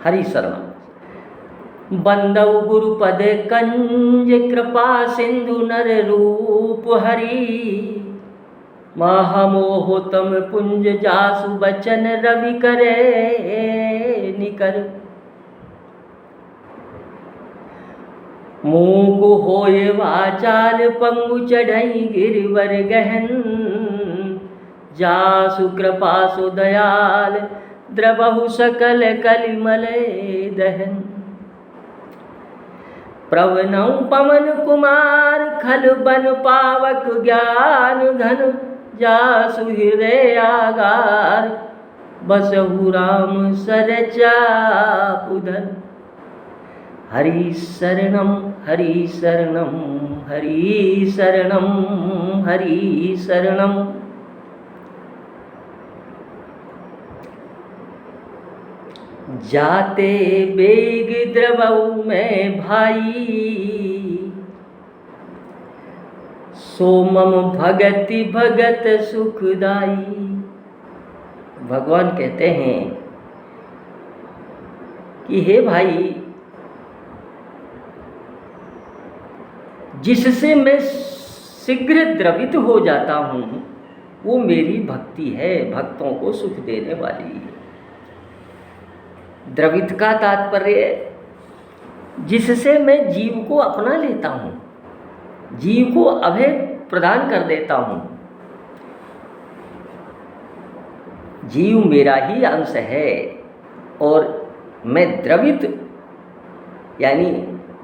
हरि शरण। बंदव गुरुपद कंज कृपा सिंधु नर रूप हरि, महामोहतम पुंज जासु बचन रवि करे निकर। मूक होय वाचाल पंगु चढ़ई गिरवर गहन, जासु कृपा सु दयाल द्रवहु सकल कलिमल दहन। प्रवनौ पवन कुमार खल बन पावक ज्ञान घन, जासु हृदय आगार बसहु राम सरचापुधर। हरि शरणम हरि शरणम हरि शरणम हरि शरणम। जाते बेग द्रवऊ में भाई, सोमम भगति भगत सुखदाई। भगवान कहते हैं कि हे भाई, जिससे मैं शीघ्र द्रवित हो जाता हूँ वो मेरी भक्ति है, भक्तों को सुख देने वाली। द्रवित का तात्पर्य जिससे मैं जीव को अपना लेता हूँ, जीव को अभय प्रदान कर देता हूँ। जीव मेरा ही अंश है और मैं द्रवित यानी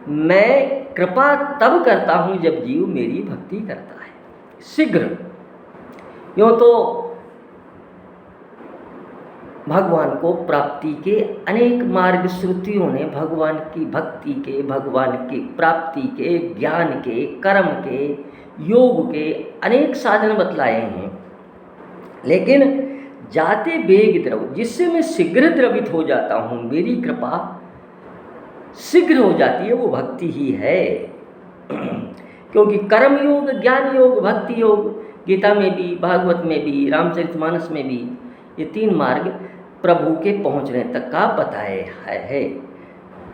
मैं कृपा तब करता हूँ जब जीव मेरी भक्ति करता है शीघ्र। यूँ तो भगवान को प्राप्ति के अनेक मार्ग श्रुतियों ने भगवान की भक्ति के, भगवान की प्राप्ति के, ज्ञान के, कर्म के, योग के अनेक साधन बतलाए हैं। लेकिन जाते बेग द्रव, जिससे मैं शीघ्र द्रवित हो जाता हूँ, मेरी कृपा शीघ्र हो जाती है, वो भक्ति ही है। क्योंकि कर्म योग, ज्ञान योग, भक्ति योग गीता में भी, भागवत में भी, रामचरितमानस में भी ये तीन मार्ग प्रभु के पहुँचने तक का बताया है।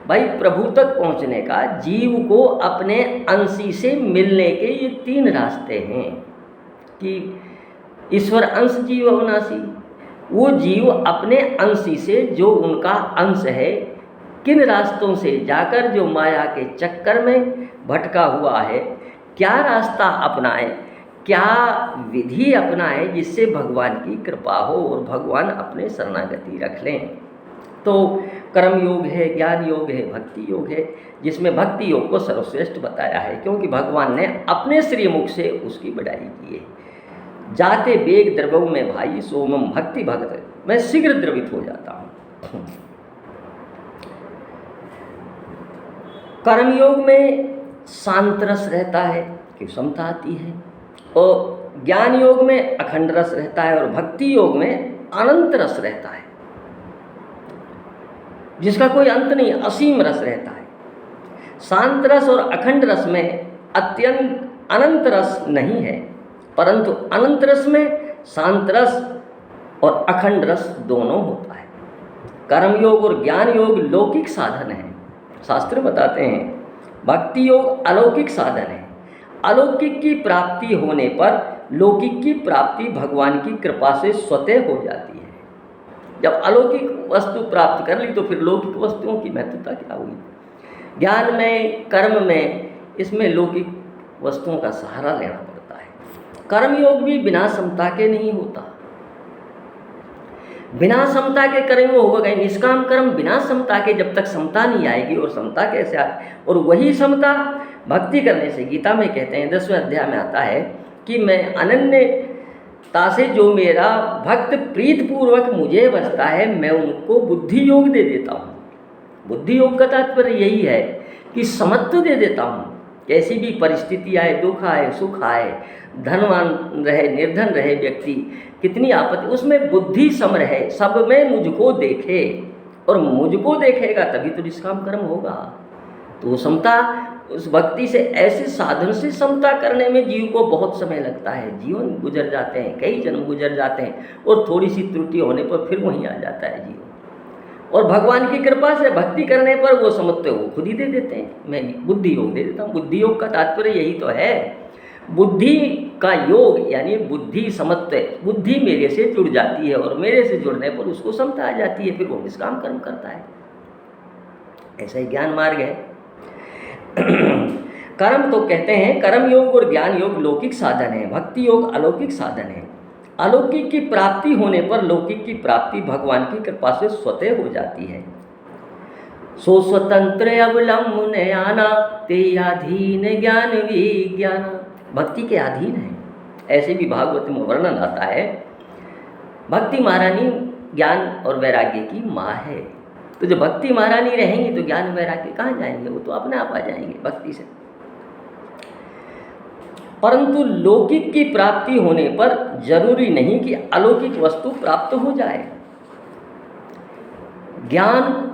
भाई प्रभु तक पहुँचने का, जीव को अपने अंशी से मिलने के ये तीन रास्ते हैं कि ईश्वर अंश जीव अविनाशी, वो जीव अपने अंशी से जो उनका अंश है किन रास्तों से जाकर जो माया के चक्कर में भटका हुआ है, क्या रास्ता अपनाए, क्या विधि अपनाए जिससे भगवान की कृपा हो और भगवान अपने शरणागति रख लें। तो कर्म योग है, ज्ञान योग है, भक्ति योग है, जिसमें भक्ति योग को सर्वश्रेष्ठ बताया है क्योंकि भगवान ने अपने श्रीमुख से उसकी बढ़ाई की है। जाते बेग द्रवऊ में भाई, सोमम भक्ति भगत, मैं शीघ्र द्रवित हो जाता हूँ। कर्मयोग में शांत रस रहता है कि समता आती है, और ज्ञान योग में अखंड रस रहता है, और भक्ति योग में अनंत रस रहता है जिसका कोई अंत नहीं, असीम रस रहता है। शांत रस और अखंड रस में अत्यंत अनंत रस नहीं है, परंतु अनंत रस में शांत रस और अखंड रस दोनों होता है। कर्म योग और ज्ञान योग लौकिक साधन है, शास्त्र बताते हैं। भक्ति योग अलौकिक साधन है। अलौकिक की प्राप्ति होने पर लौकिक की प्राप्ति भगवान की कृपा से स्वतः हो जाती है। जब अलौकिक वस्तु प्राप्त कर ली तो फिर लौकिक वस्तुओं की महत्वता क्या हुई। ज्ञान में, कर्म में, इसमें लौकिक वस्तुओं का सहारा लेना पड़ता है। कर्म योग भी बिना समता के नहीं होता। बिना समता के कर्म होगा कहीं निष्काम कर्म, बिना समता के जब तक समता नहीं आएगी, और समता कैसे आए, और वही समता भक्ति करने से, गीता में कहते हैं 10वें अध्याय में आता है कि मैं अनन्यता से जो मेरा भक्त प्रीतपूर्वक मुझे बसता है, मैं उनको बुद्धि योग दे देता हूँ। बुद्धि योग का तात्पर्य यही है कि समत्व दे देता हूँ। कैसी भी परिस्थिति आए, दुख आए, सुख आए, धनवान रहे, निर्धन रहे व्यक्ति, कितनी आपत्ति, उसमें बुद्धि सम रहे, सब में मुझको देखे, और मुझको देखेगा तभी तो निष्काम कर्म होगा। तो समता, उस भक्ति से, ऐसे साधन से समता करने में जीव को बहुत समय लगता है। जीवन गुजर जाते हैं, कई जन्म गुजर जाते हैं, और थोड़ी सी त्रुटि होने पर फिर वहीं आ जाता है जीव। और भगवान की कृपा से भक्ति करने पर वो समझते हो खुद ही दे देते हैं। मैं बुद्धि योग दे देता हूँ। बुद्धि योग का तात्पर्य यही तो है। बुद्धि का योग यानी बुद्धि समझते, बुद्धि मेरे से जुड़ जाती है और मेरे से जुड़ने पर उसको समता आ जाती है, फिर वो निष्काम कर्म करता है। ऐसा ही ज्ञान मार्ग है। कर्म तो कहते हैं कर्म योग और ज्ञान योग लौकिक साधन है, भक्ति योग अलौकिक साधन है। अलौकिक की प्राप्ति होने पर लौकिक की प्राप्ति भगवान की कृपा से स्वतः हो जाती है। सो स्वतंत्र अवलंबन आना ते अधीन ज्ञान विज्ञान, भक्ति के अधीन है। ऐसे भी भागवत में वर्णन आता है, भक्ति महारानी ज्ञान और वैराग्य की माँ है। तो जो भक्ति महारानी रहेंगी तो ज्ञान वैराग्य कहाँ जाएंगे, वो तो अपने आप आ जाएंगे भक्ति से। परंतु लौकिक की प्राप्ति होने पर जरूरी नहीं कि अलौकिक वस्तु प्राप्त हो जाए। ज्ञान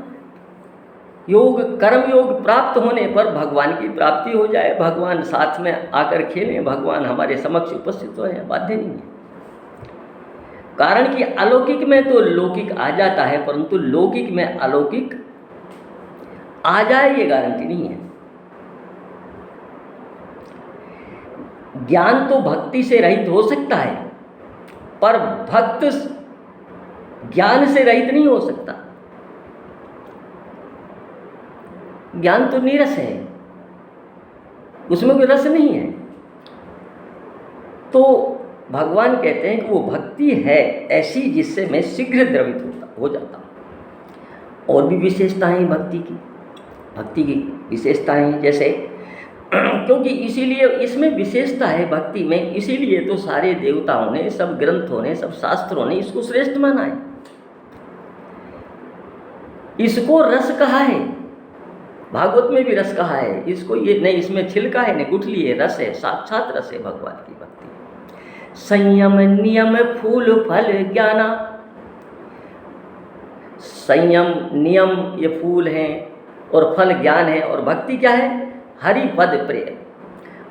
योग कर्म योग प्राप्त होने पर भगवान की प्राप्ति हो जाए, भगवान साथ में आकर खेलें, भगवान हमारे समक्ष उपस्थित हो, बाध्य नहीं है। कारण कि अलौकिक में तो लौकिक आ जाता है, परंतु लौकिक में अलौकिक आ जाए ये गारंटी नहीं है। ज्ञान तो भक्ति से रहित हो सकता है, पर भक्त ज्ञान से रहित नहीं हो सकता। ज्ञान तो नीरस है, उसमें कोई रस नहीं है। तो भगवान कहते हैं कि वो भक्ति है ऐसी जिससे मैं शीघ्र द्रवित हो जाता हूँ। और भी विशेषताएं भक्ति की विशेषताएं जैसे क्योंकि इसीलिए इसमें विशेषता है भक्ति में, इसीलिए तो सारे देवताओं ने, सब ग्रंथों ने, सब शास्त्रों ने इसको श्रेष्ठ माना है। इसको रस कहा है, भागवत में भी रस कहा है इसको। ये नहीं इसमें छिलका है, नहीं गुठली है, रस है, साक्षात रस है भगवान की भक्ति। संयम नियम फूल फल ज्ञाना, संयम नियम ये फूल हैं और फल ज्ञान है। और भक्ति क्या है? हरि पद प्रेम,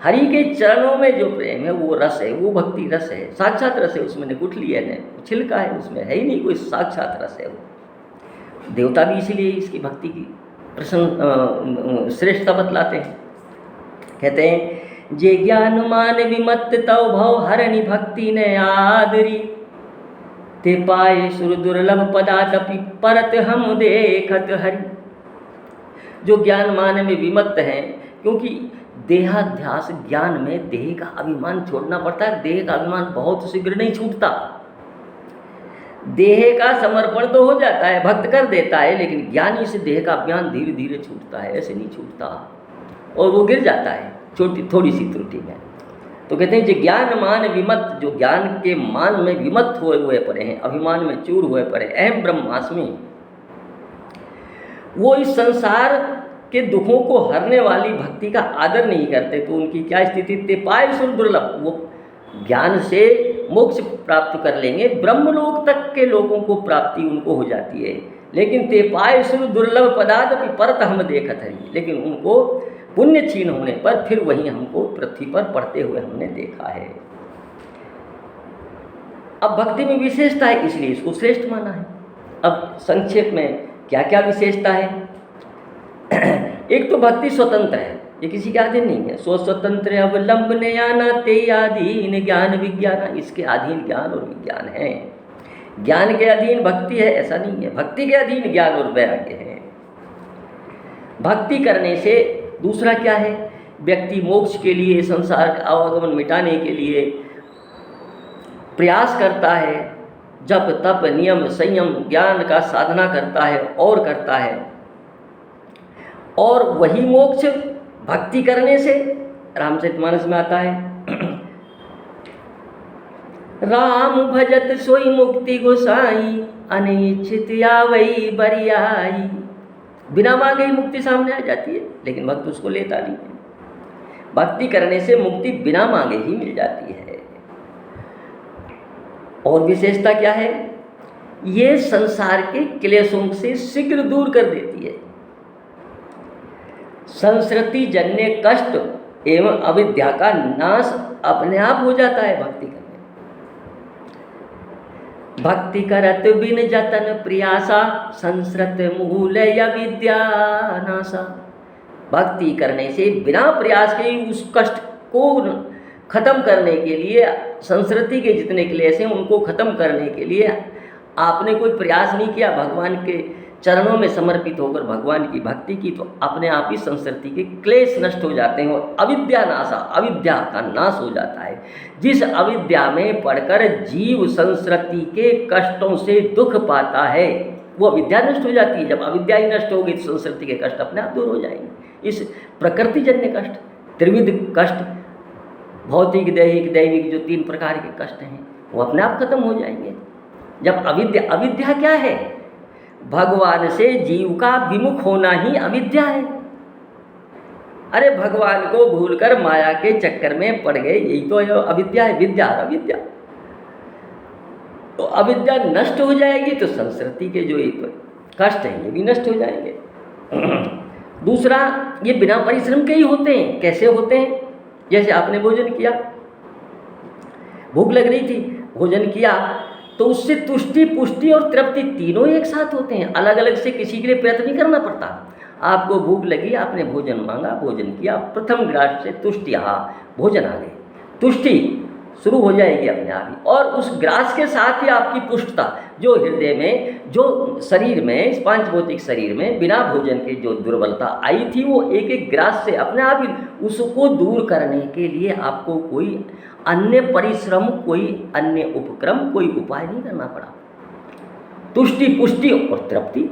हरि के चरणों में जो प्रेम है वो रस है, वो भक्ति रस है, साक्षात रस है। उसमें न गुठली है न छिलका है, उसमें है ही नहीं कोई, साक्षात रस है वो। देवता भी इसीलिए इसकी भक्ति की प्रसन्न श्रेष्ठता बतलाते हैं। कहते हैं जे ज्ञान मान विमत्त तव भव हरणी भक्ति ने आदरी, ते पाए सुर दुर्लभ पदादपि परत हम देखत हरि। जो ज्ञान मान में विमत्त हैं, क्योंकि देहाध्यास ज्ञान में देह का अभिमान छोड़ना पड़ता है। देह का अभिमान बहुत शीघ्र नहीं छूटता। देह का समर्पण तो हो जाता है, भक्त कर देता है, लेकिन ज्ञानी से देह का अभिमान धीरे धीरे छूटता है, ऐसे नहीं छूटता और वो गिर जाता है थोड़ी सी त्रुटि में। तो कहते हैं जो ज्ञान मान विमत, जो ज्ञान के मान में विमत हुए पड़े हैं, अभिमान में चूर हुए पड़े, अहम ब्रह्मास्मि, वो इस संसार के दुखों को हरने वाली भक्ति का आदर नहीं करते। तो उनकी क्या स्थिति? ते पाए सुर दुर्लभ, वो ज्ञान से मोक्ष प्राप्त कर लेंगे, ब्रह्मलोक तक के लोगों को प्राप्ति उनको हो जाती है। लेकिन ते पाए सुर दुर्लभ पदादपि परत हम देखत हरि, लेकिन उनको पुण्य क्षीण होने पर फिर वहीं हमको पृथ्वी पर पड़ते हुए हमने देखा है। अब भक्ति में विशेषता है, इसलिए इसको श्रेष्ठ माना है। अब संक्षेप में क्या क्या विशेषता है? एक तो भक्ति स्वतंत्र है, ये किसी के अधीन नहीं है। सो स्वतंत्र अवलंबन आना ते अधीन ज्ञान विज्ञान, इसके अधीन ज्ञान और विज्ञान है। ज्ञान के अधीन भक्ति है ऐसा नहीं है, भक्ति के अधीन ज्ञान और वैराग्य है। भक्ति करने से दूसरा क्या है? व्यक्ति मोक्ष के लिए, संसार का आवागमन मिटाने के लिए प्रयास करता है, जप तप नियम संयम ज्ञान का साधना करता है और करता है, और वही मोक्ष भक्ति करने से रामचरितमानस में आता है राम भजत सोई मुक्ति गोसाई, अनिच्छित आवई बरियाई। बिना मांगे ही मुक्ति सामने आ जाती है, लेकिन भक्त उसको लेता नहीं है। भक्ति करने से मुक्ति बिना मांगे ही मिल जाती है। और विशेषता क्या है? ये संसार के क्लेशों से शीघ्र दूर कर देती है। संस्कृति जन्य कष्ट एवं अविद्या का नाश अपने आप हो जाता है भक्ति करने। भक्ति करत बिन जतन प्रयासा, संसृत मूल या विद्या नासा। भक्ति करने से बिना प्रयास के उस कष्ट को खत्म करने के लिए, संस्कृति के जितने क्लेश हैं उनको खत्म करने के लिए आपने कोई प्रयास नहीं किया, भगवान के चरणों में समर्पित होकर भगवान की भक्ति की, तो अपने आप ही संस्कृति के क्लेश नष्ट हो जाते हैं और अविद्या नाशा, अविद्या का नाश हो जाता है। जिस अविद्या में पढ़कर जीव संस्कृति के कष्टों से दुख पाता है वो अविद्या नष्ट हो जाती है। जब अविद्या ही नष्ट होगी तो संस्कृति के कष्ट अपने आप दूर हो जाएंगे। इस प्रकृतिजन्य कष्ट, त्रिविध कष्ट, भौतिक, दैहिक, दैविक, जो 3 प्रकार के कष्ट हैं वो अपने आप खत्म हो जाएंगे। जब अविद्या क्या है? भगवान से जीव का विमुख होना ही अविद्या है। अरे भगवान को भूलकर माया के चक्कर में पड़ गए, यही तो अविद्या है। विद्या और अविद्या, तो अविद्या नष्ट हो जाएगी तो संस्कृति के जो एक कष्ट हैं ये भी नष्ट हो जाएंगे। दूसरा, ये बिना परिश्रम के ही होते हैं। कैसे होते हैं? जैसे आपने भोजन किया, भूख लग रही थी, भोजन किया तो उससे तुष्टि, पुष्टि और तृप्ति तीनों एक साथ होते हैं। अलग अलग से किसी के लिए प्रयत्न नहीं करना पड़ता। आपको भूख लगी, आपने भोजन मांगा, भोजन किया, प्रथम ग्रास से तुष्टि, भोजन आ गई, तुष्टि शुरू हो जाएगी अपने आप ही। और उस ग्रास के साथ ही आपकी पुष्टता, जो हृदय में, जो शरीर में, इस पांच भौतिक शरीर में बिना भोजन के जो दुर्बलता आई थी वो एक एक ग्रास से अपने आप ही, उसको दूर करने के लिए आपको कोई अन्य परिश्रम, कोई अन्य उपक्रम, कोई उपाय नहीं करना पड़ा। तुष्टि, पुष्टि और तृप्ति,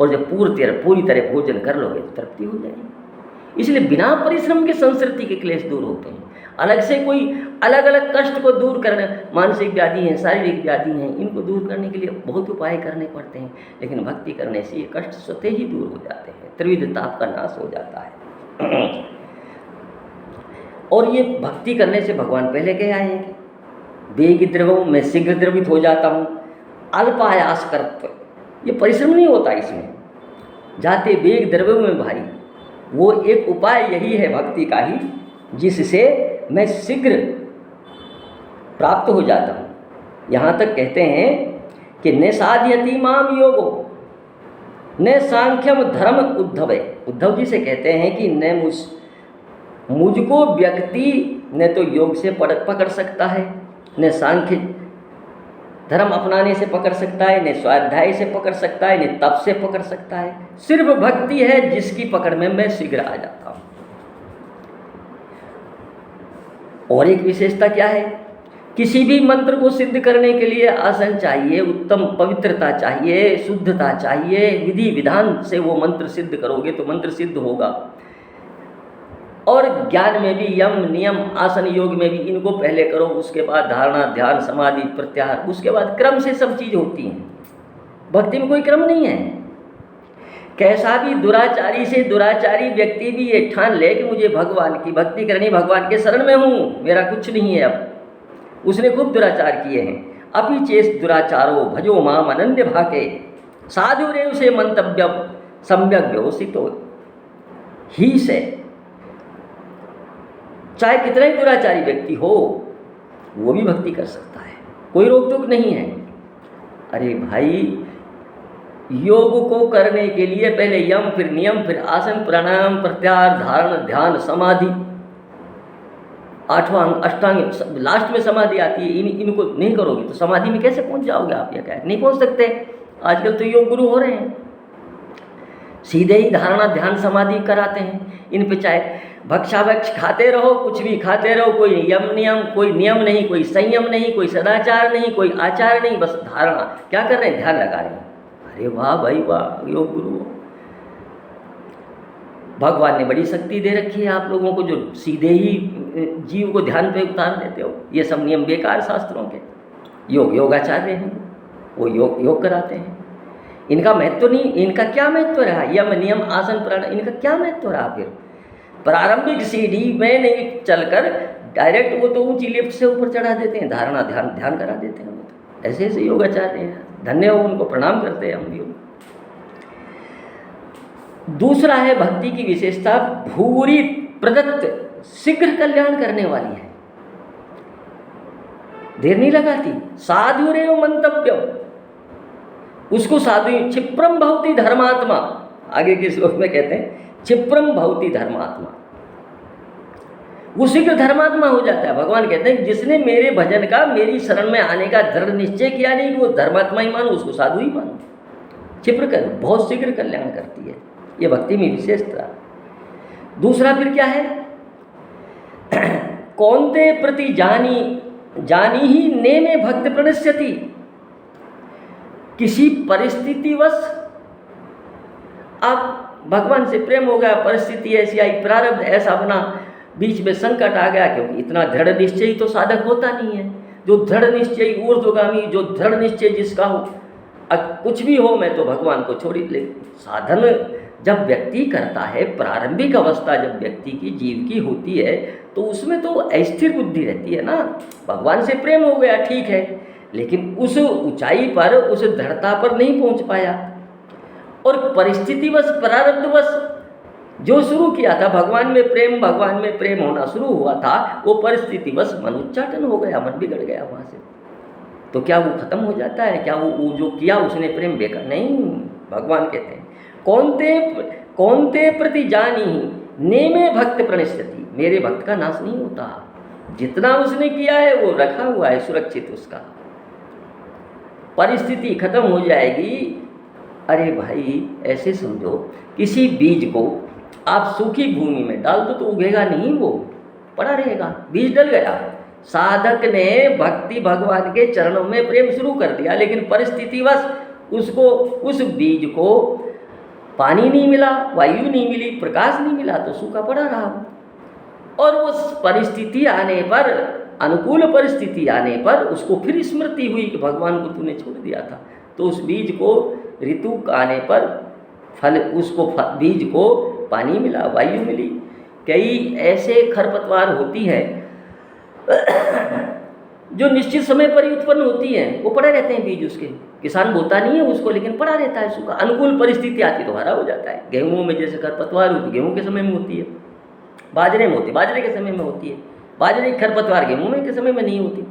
और जब पूरी तरह भोजन कर लोगे तो तृप्ति हो जाएगी। इसलिए बिना परिश्रम के संस्कृति के क्लेश दूर होते हैं। अलग से कोई अलग अलग कष्ट को दूर करने, मानसिक व्याधि हैं, शारीरिक व्याधि हैं, इनको दूर करने के लिए बहुत उपाय करने पड़ते हैं, लेकिन भक्ति करने से ये कष्ट स्वतः ही दूर हो जाते हैं, त्रिविध ताप का नाश हो जाता है। और ये भक्ति करने से भगवान पहले कह आए हैं कि वेग द्रवों मैं शीघ्र द्रवित हो जाता हूँ, अल्पायास कर्तव्य, ये परिश्रम नहीं होता इसमें, जाते वेग द्रव्यों में भारी। वो एक उपाय यही है भक्ति का ही, जिससे मैं शीघ्र प्राप्त हो जाता हूँ। यहाँ तक कहते हैं कि न साध्यति माम योगो न सांख्यम धर्म उद्धवे। उद्धव जी से कहते हैं कि न मुझको व्यक्ति न तो योग से पकड़ सकता है, न सांख्य धर्म अपनाने से पकड़ सकता है, न स्वाध्याय से पकड़ सकता है, न तप से पकड़ सकता है। सिर्फ भक्ति है जिसकी पकड़ में मैं शीघ्र आ जाता हूँ। और एक विशेषता क्या है? किसी भी मंत्र को सिद्ध करने के लिए आसन चाहिए, उत्तम पवित्रता चाहिए, शुद्धता चाहिए। विधि विधान से वो मंत्र सिद्ध करोगे तो मंत्र सिद्ध होगा। और ज्ञान में भी यम नियम, आसन योग में भी इनको पहले करो, उसके बाद धारणा, ध्यान, समाधि, प्रत्याहार, उसके बाद क्रम से सब चीज़ होती हैं। भक्ति में कोई क्रम नहीं है। कैसा भी दुराचारी से दुराचारी व्यक्ति भी ये ठान ले कि मुझे भगवान की भक्ति करनी, भगवान के शरण में हूँ, मेरा कुछ नहीं है, अब उसने खूब दुराचार किए हैं। अपि चेस दुराचारो भजो माम अनन्य भाके, साधु रे उसे मंतव्य सम्यक व्यवस्थितो ही से। चाहे कितना ही दुराचारी व्यक्ति हो वो भी भक्ति कर सकता है, कोई रोक टोक नहीं है। अरे भाई, योग को करने के लिए पहले यम, फिर नियम, फिर आसन, प्राणायाम, प्रत्याहार, धारण, ध्यान, समाधि, 8वां अष्टांग, लास्ट में समाधि आती है। इनको नहीं करोगे तो समाधि में कैसे पहुंच जाओगे आप? या क्या नहीं पहुंच सकते। आजकल तो योग गुरु हो रहे हैं, सीधे ही धारणा, ध्यान, समाधि कराते हैं। इन पे चाहे भक्षाभक्ष खाते रहो, कुछ भी खाते रहो, कोई कोई नियम नहीं, कोई संयम नहीं, कोई सदाचार नहीं, कोई आचार नहीं, बस धारणा। क्या कर रहे हैं? ध्यान लगा रहे हैं। अरे वाह भाई वाह, योग गुरु। भगवान ने बड़ी शक्ति दे रखी है आप लोगों को, जो सीधे ही जीव को ध्यान पे उतार देते हो। ये सब नियम बेकार शास्त्रों के। योगाचार्य हैं, वो योग कराते हैं। इनका महत्व नहीं, इनका क्या महत्व रहा? यम नियम आसन प्राणायाम, इनका क्या महत्व रहा? फिर प्रारंभिक सीढ़ी में नहीं चलकर डायरेक्ट वो तो ऊंची लिफ्ट से ऊपर चढ़ा देते हैं, धारणा ध्यान करा देते हैं। वो तो ऐसे ऐसे योगाचार्य हैं, धन्य हो, उनको प्रणाम करते हैं हम भी। दूसरा है भक्ति की विशेषता, भूरि प्रदत्त, शीघ्र कल्याण करने वाली है। देर नहीं लगाती। साधुरेव मंतव्यम, उसको साधु, क्षिप्रम भवति धर्मात्मा, आगे के श्लोक में कहते हैं क्षिप्रम भवति धर्मात्मा, वो शीघ्र धर्मात्मा हो जाता है। भगवान कहते हैं जिसने मेरे भजन का, मेरी शरण में आने का दृढ़ निश्चय किया नहीं कि वो धर्मात्मा ही मानो, उसको साधु ही मानो। क्षिप्र कर, बहुत शीघ्र कल्याण करती है, ये भक्ति में विशेषता। दूसरा फिर क्या है, कौनते प्रति जानी ही ने में भक्त प्रणश्यति, किसी परिस्थितिवश आप भगवान से प्रेम हो गया, परिस्थिति ऐसी आई, प्रारब्ध ऐसा बना, बीच में संकट आ गया, क्योंकि इतना दृढ़ निश्चय तो साधक होता नहीं है। जो दृढ़ निश्चय ऊर्ध्वगामी, जो दृढ़ निश्चय जिसका हो, कुछ भी हो मैं तो भगवान को छोड़ ही ले। साधन जब व्यक्ति करता है, प्रारंभिक अवस्था जब व्यक्ति की जीव की होती है, तो उसमें तो अस्थिर बुद्धि रहती है ना। भगवान से प्रेम हो गया ठीक है, लेकिन उस ऊंचाई पर, उस दृढ़ता पर नहीं पहुंच पाया, और परिस्थितिवश, प्रारब्धवश जो शुरू किया था भगवान में प्रेम होना शुरू हुआ था, वो परिस्थितिवश मन उच्चाटन हो गया, मन बिगड़ गया वहाँ से। तो क्या वो खत्म हो जाता है? क्या वो जो किया उसने प्रेम बेकार? नहीं। भगवान कहते हैं कौनते प्रति जानी ने में भक्त प्रणश्यति, मेरे भक्त का नाश नहीं होता। जितना उसने किया है वो रखा हुआ है सुरक्षित उसका। परिस्थिति खत्म हो जाएगी। अरे भाई ऐसे समझो, किसी बीज को आप सूखी भूमि में डाल दो तो उगेगा नहीं, वो पड़ा रहेगा, बीज डल गया। साधक ने भक्ति भगवान के चरणों में प्रेम शुरू कर दिया, लेकिन परिस्थितिवश उसको, उस बीज को पानी नहीं मिला, वायु नहीं मिली, प्रकाश नहीं मिला, तो सूखा पड़ा रहा। और उस परिस्थिति आने पर, अनुकूल परिस्थिति आने पर उसको फिर स्मृति हुई कि भगवान को तूने छोड़ दिया था, तो उस बीज को ऋतु आने पर फल, उसको बीज को पानी मिला, वायु मिली। कई ऐसे खरपतवार होती है जो निश्चित समय पर ही उत्पन्न होती हैं, वो पड़े रहते हैं बीज, उसके किसान बोता नहीं है उसको, लेकिन पड़ा रहता है सूखा। अनुकूल परिस्थिति आती तो हरा हो जाता है। गेहूं में जैसे खरपतवार होती, गेहूं के समय में होती है, बाजरे में होती, बाजरे के समय में होती है। बाजरे की खरपतवार गेहूं में के समय में नहीं होती,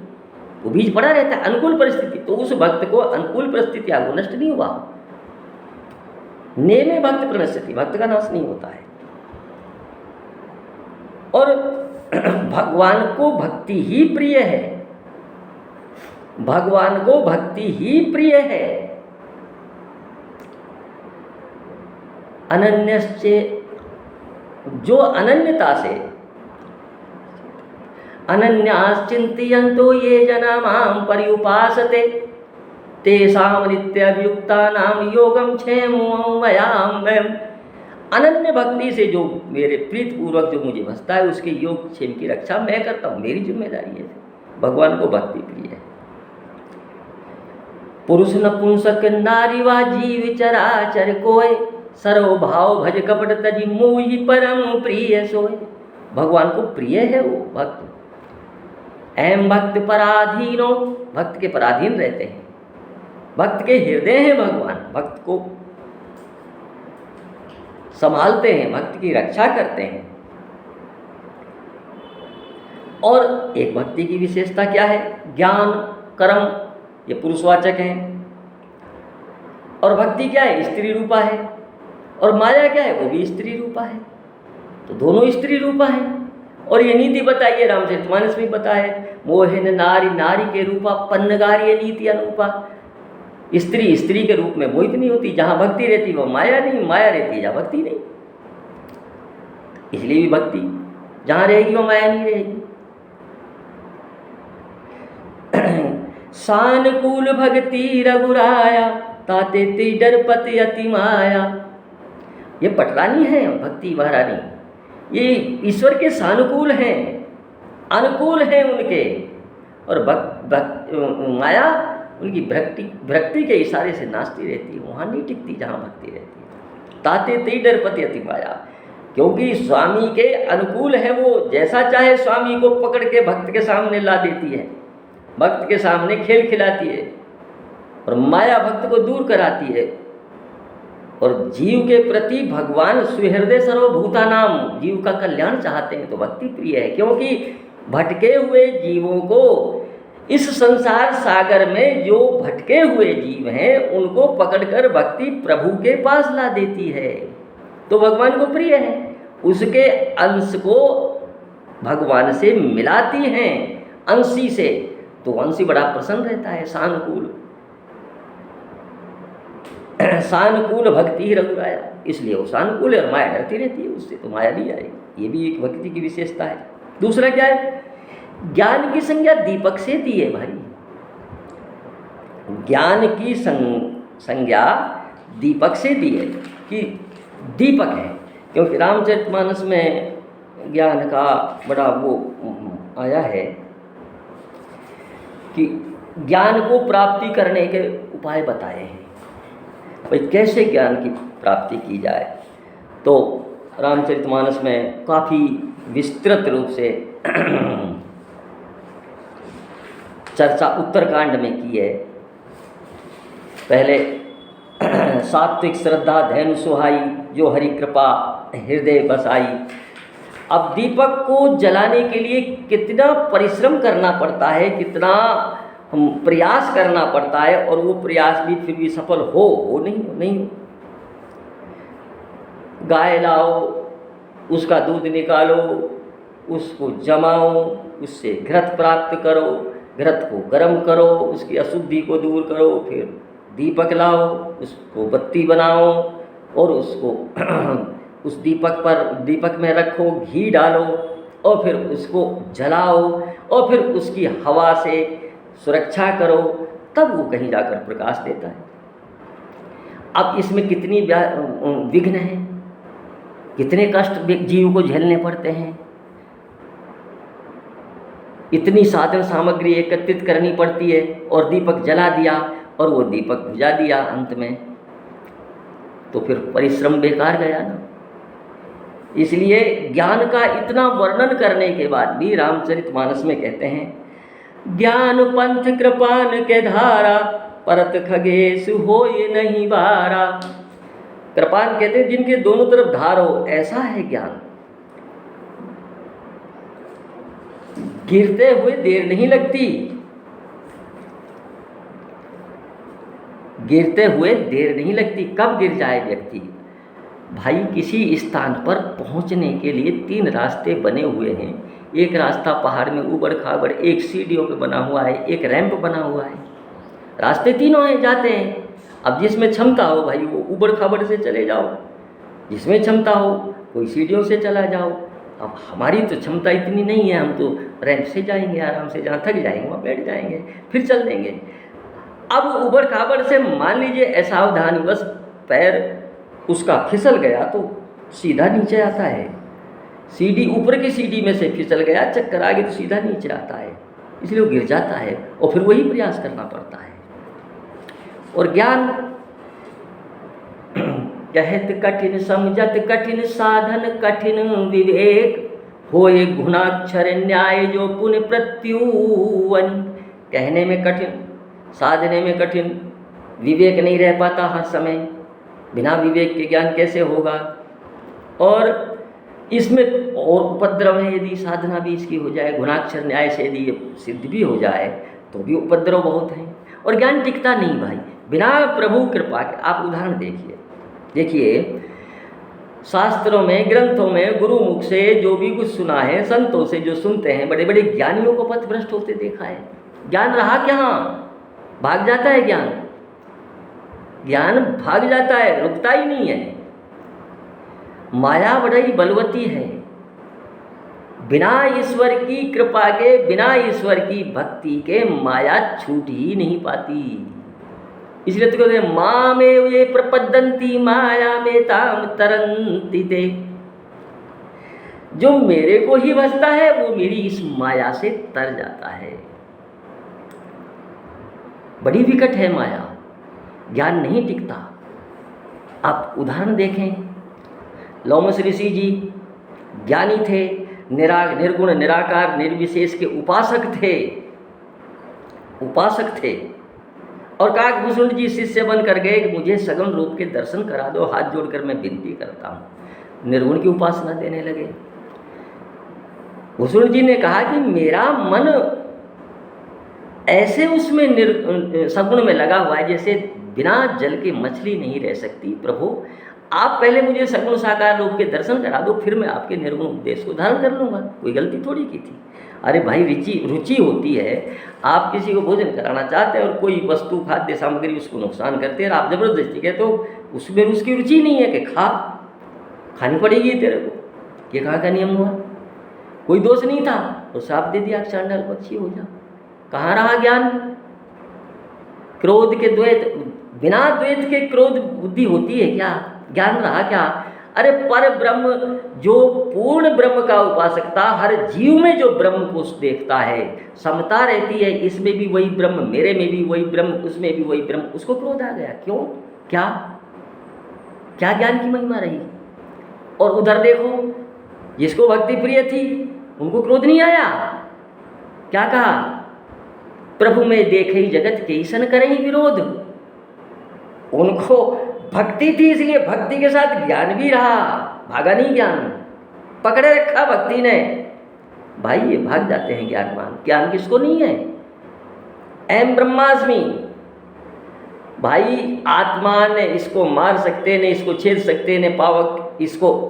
वो बीज पड़ा रहता है, अनुकूल परिस्थिति। तो उस भक्त को अनुकूल परिस्थिति आ, वो नष्ट नहीं हुआ। ने में भक्त प्रणश्यति, भक्त का नाश नहीं होता है। और भगवान को भक्ति ही प्रिय है, भगवान को भक्ति ही प्रिय है। अनन्यश्चे, जो अनन्यता से, अनन्याश्चिन्तयन्तो ये जना मां पर्युपासते तेषां नित्यभियुक्तानां योगं क्षेमं वयाम्यहम्। अनन्य भक्ति से जो मेरे प्रीत पूर्वक जो मुझे भजता है, उसके योग क्षेम की रक्षा मैं करता हूँ, मेरी जिम्मेदारी है। भगवान को भक्ति प्रिय है। पुरुष नपुंसक नारी वा जीव चराचर कोय, सर्व भाव भज कपट तजी मोहि परम प्रिय सोय। भगवान को प्रिय है वो भक्त। एम भक्त पराधीनो, भक्त के पराधीन रहते हैं, भक्त के हृदय हैं भगवान, भक्त को संभालते हैं, भक्त की रक्षा करते हैं। और एक भक्ति की विशेषता क्या है? ज्ञान कर्म, ये पुरुषवाचक हैं, और भक्ति क्या है? स्त्री रूपा है। और माया क्या है? वो भी स्त्री रूपा है। तो दोनों स्त्री रूपा है। और ये नीति बताइए, रामचरितमानस में बताए, मोहिन नारी नारी के रूपा, पन्नगारी नीति अनुपा। स्त्री स्त्री के रूप में मोहित नहीं होती, जहाँ भक्ति रहती वो माया नहीं, माया रहती है जहाँ भक्ति नहीं। इसलिए भी भक्ति जहाँ रहेगी वो माया नहीं रहेगी। सानुकूल भक्ति रघुराया, ताते ती डरपति अति माया। ये पटरानी है भक्ति महारानी, ये ईश्वर के सानुकूल हैं, अनुकूल हैं उनके। और माया उनकी भक्ति के इशारे से नाचती रहती है, वहाँ नहीं टिकती जहाँ भक्ति रहती है। ताते ती डरपति अति माया, क्योंकि स्वामी के अनुकूल है वो, जैसा चाहे स्वामी को पकड़ के भक्त के सामने ला देती है, भक्त के सामने खेल खिलाती है, और माया भक्त को दूर कराती है। और जीव के प्रति भगवान सुहृदय सर्वभूतानाम, जीव का कल्याण चाहते हैं, तो भक्ति प्रिय है। क्योंकि भटके हुए जीवों को इस संसार सागर में जो भटके हुए जीव हैं उनको पकड़कर भक्ति प्रभु के पास ला देती है। तो भगवान को प्रिय है, उसके अंश को भगवान से मिलाती हैं अंशी से, तो अंशी बड़ा प्रसन्न रहता है। सानुकूल भक्ति रघुराया, इसलिए वो सानुकूल है और माया डरती रहती है उससे, तो माया नहीं आएगी। ये भी एक भक्ति की विशेषता है। दूसरा क्या है, ज्ञान की संज्ञा दीपक से दी है भाई। ज्ञान की संज्ञा दीपक से दी है कि दीपक है, क्योंकि रामचरितमानस में ज्ञान का बड़ा वो आया है कि ज्ञान को प्राप्ति करने के उपाय बताए हैं, भाई कैसे ज्ञान की प्राप्ति की जाए। तो रामचरितमानस में काफ़ी विस्तृत रूप से चर्चा उत्तरकांड में की है। पहले सात्विक श्रद्धा धैर्य सुहाई, जो हरि कृपा हृदय बसाई। अब दीपक को जलाने के लिए कितना परिश्रम करना पड़ता है, कितना प्रयास करना पड़ता है, और वो प्रयास भी फिर भी सफल हो नहीं। गाय लाओ, उसका दूध निकालो, उसको जमाओ, उससे घृत प्राप्त करो, घृत को गर्म करो, उसकी अशुद्धि को दूर करो, फिर दीपक लाओ, उसको बत्ती बनाओ और उसको उस दीपक में रखो, घी डालो और फिर उसको जलाओ और फिर उसकी हवा से सुरक्षा करो, तब वो कहीं जाकर प्रकाश देता है। अब इसमें कितनी विघ्न है, कितने कष्ट जीव को झेलने पड़ते हैं, इतनी साधन सामग्री एकत्रित करनी पड़ती है, और दीपक जला दिया और वो दीपक बुझा दिया अंत में, तो फिर परिश्रम बेकार गया ना। इसलिए ज्ञान का इतना वर्णन करने के बाद भी रामचरितमानस में कहते हैं, ज्ञान पंथ कृपान के धारा, परत खगेश हो ये नहीं बारा। कृपान कहते हैं जिनके दोनों तरफ धार हो, ऐसा है ज्ञान। गिरते हुए देर नहीं लगती, गिरते हुए देर नहीं लगती। कब गिर जाए व्यक्ति, भाई किसी स्थान पर पहुंचने के लिए 3 रास्ते बने हुए हैं। एक रास्ता पहाड़ में ऊबड़ खाबड़, एक सीढ़ियों पे बना हुआ है, एक रैंप बना हुआ है। रास्ते तीनों हैं, जाते हैं। अब जिसमें क्षमता हो भाई वो ऊबड़ खाबड़ से चले जाओ, जिसमें क्षमता हो कोई सीढ़ियों से चला जाओ। अब हमारी तो क्षमता इतनी नहीं है, हम तो रैंप से जाएंगे आराम से, जहाँ थक जाएंगे वहाँ बैठ जाएंगे, फिर चल देंगे। अब ऊबड़ खाबड़ से मान लीजिए असावधानीवश पैर उसका फिसल गया तो सीधा नीचे आता है। सीढ़ी, ऊपर की सीढ़ी में से फिसल गया, चक्कर आ गई तो सीधा नीचे आता है, इसलिए वो गिर जाता है और फिर वही प्रयास करना पड़ता है। और ज्ञान कहत कठिन समझत कठिन साधन कठिन विवेक, होए गुणाक्षर न्याय जो पुण्य प्रत्युवन। कहने में कठिन, साधने में कठिन, विवेक नहीं रह पाता हर समय, बिना विवेक के ज्ञान कैसे होगा। और इसमें और उपद्रव है, यदि साधना भी इसकी हो जाए, गुणाक्षर न्याय से यदि ये सिद्ध भी हो जाए तो भी उपद्रव बहुत हैं। और ज्ञान टिकता नहीं भाई बिना प्रभु कृपा के। आप उदाहरण देखिए शास्त्रों में, ग्रंथों में, गुरु मुख से जो भी कुछ सुना है, संतों से जो सुनते हैं, बड़े बड़े ज्ञानियों को पथभ्रष्ट होते देखा है। ज्ञान रहा कहाँ, भाग जाता है ज्ञान, ज्ञान भाग जाता है, रुकता ही नहीं है। माया बड़ी बलवती है, बिना ईश्वर की कृपा के, बिना ईश्वर की भक्ति के माया छूट ही नहीं पाती। इसलिए तो कहते हैं मामेव ये प्रपद्यन्ति माया में ताम तरन्ति ते। जो मेरे को ही भजता है वो मेरी इस माया से तर जाता है। बड़ी विकट है माया, ज्ञान नहीं टिकता। आप उदाहरण देखें, लोमस ऋषि जी ज्ञानी थे, निर्गुण निराकार निर्विशेष के उपासक थे। और काकभूषण जी शिष्य बन कर गए कि मुझे सगुण रूप के दर्शन करा दो, हाथ जोड़कर मैं विनती करता हूँ। निर्गुण की उपासना देने लगे। भूषण जी ने कहा कि मेरा मन ऐसे उसमें सगुण में लगा हुआ है जैसे बिना जल के मछली नहीं रह सकती। प्रभु आप पहले मुझे सगुण साकार रूप के दर्शन करा दो, फिर मैं आपके निर्गुण उपदेश को धारण कर लूँगा। कोई गलती थोड़ी की थी। अरे भाई रुचि होती है। आप किसी को भोजन कराना चाहते हैं और कोई वस्तु खाद्य सामग्री उसको नुकसान करते हैं और आप जबरदस्ती कहते हो उसमें उसकी रुचि नहीं है कि खानी पड़ेगी तेरे को, ये कहाँ का नियम हुआ? कोई दोष नहीं था तो श्राप दे दिया चांडाल पक्षी हो जा। कहाँ रहा ज्ञान? क्रोध के द्वैत, बिना द्वैत के क्रोध बुद्धि होती है क्या? ज्ञान रहा क्या? अरे पर ब्रह्म जो पूर्ण ब्रह्म का उपासकता, हर जीव में जो ब्रह्म को देखता है, समता रहती है, इसमें भी वही ब्रह्म, मेरे में भी वही ब्रह्म, उसमें भी वही ब्रह्म, उसको क्रोध आ गया। क्यों? क्या क्या ज्ञान की महिमा रही? और उधर देखो जिसको भक्ति प्रिय थी उनको क्रोध नहीं आया। क्या कहा? प्रभु में देखे जगत के ईसन करे विरोध। उनको भक्ति थी इसलिए भक्ति के साथ ज्ञान भी रहा, भागा नहीं ज्ञान, पकड़े रखा भक्ति ने। भाई ये भाग जाते हैं ज्ञानवान। ज्ञान किसको नहीं है? अहम ब्रह्मास्मि। भाई आत्मा ने इसको मार सकते, ने इसको छेद सकते, ने पावक इसको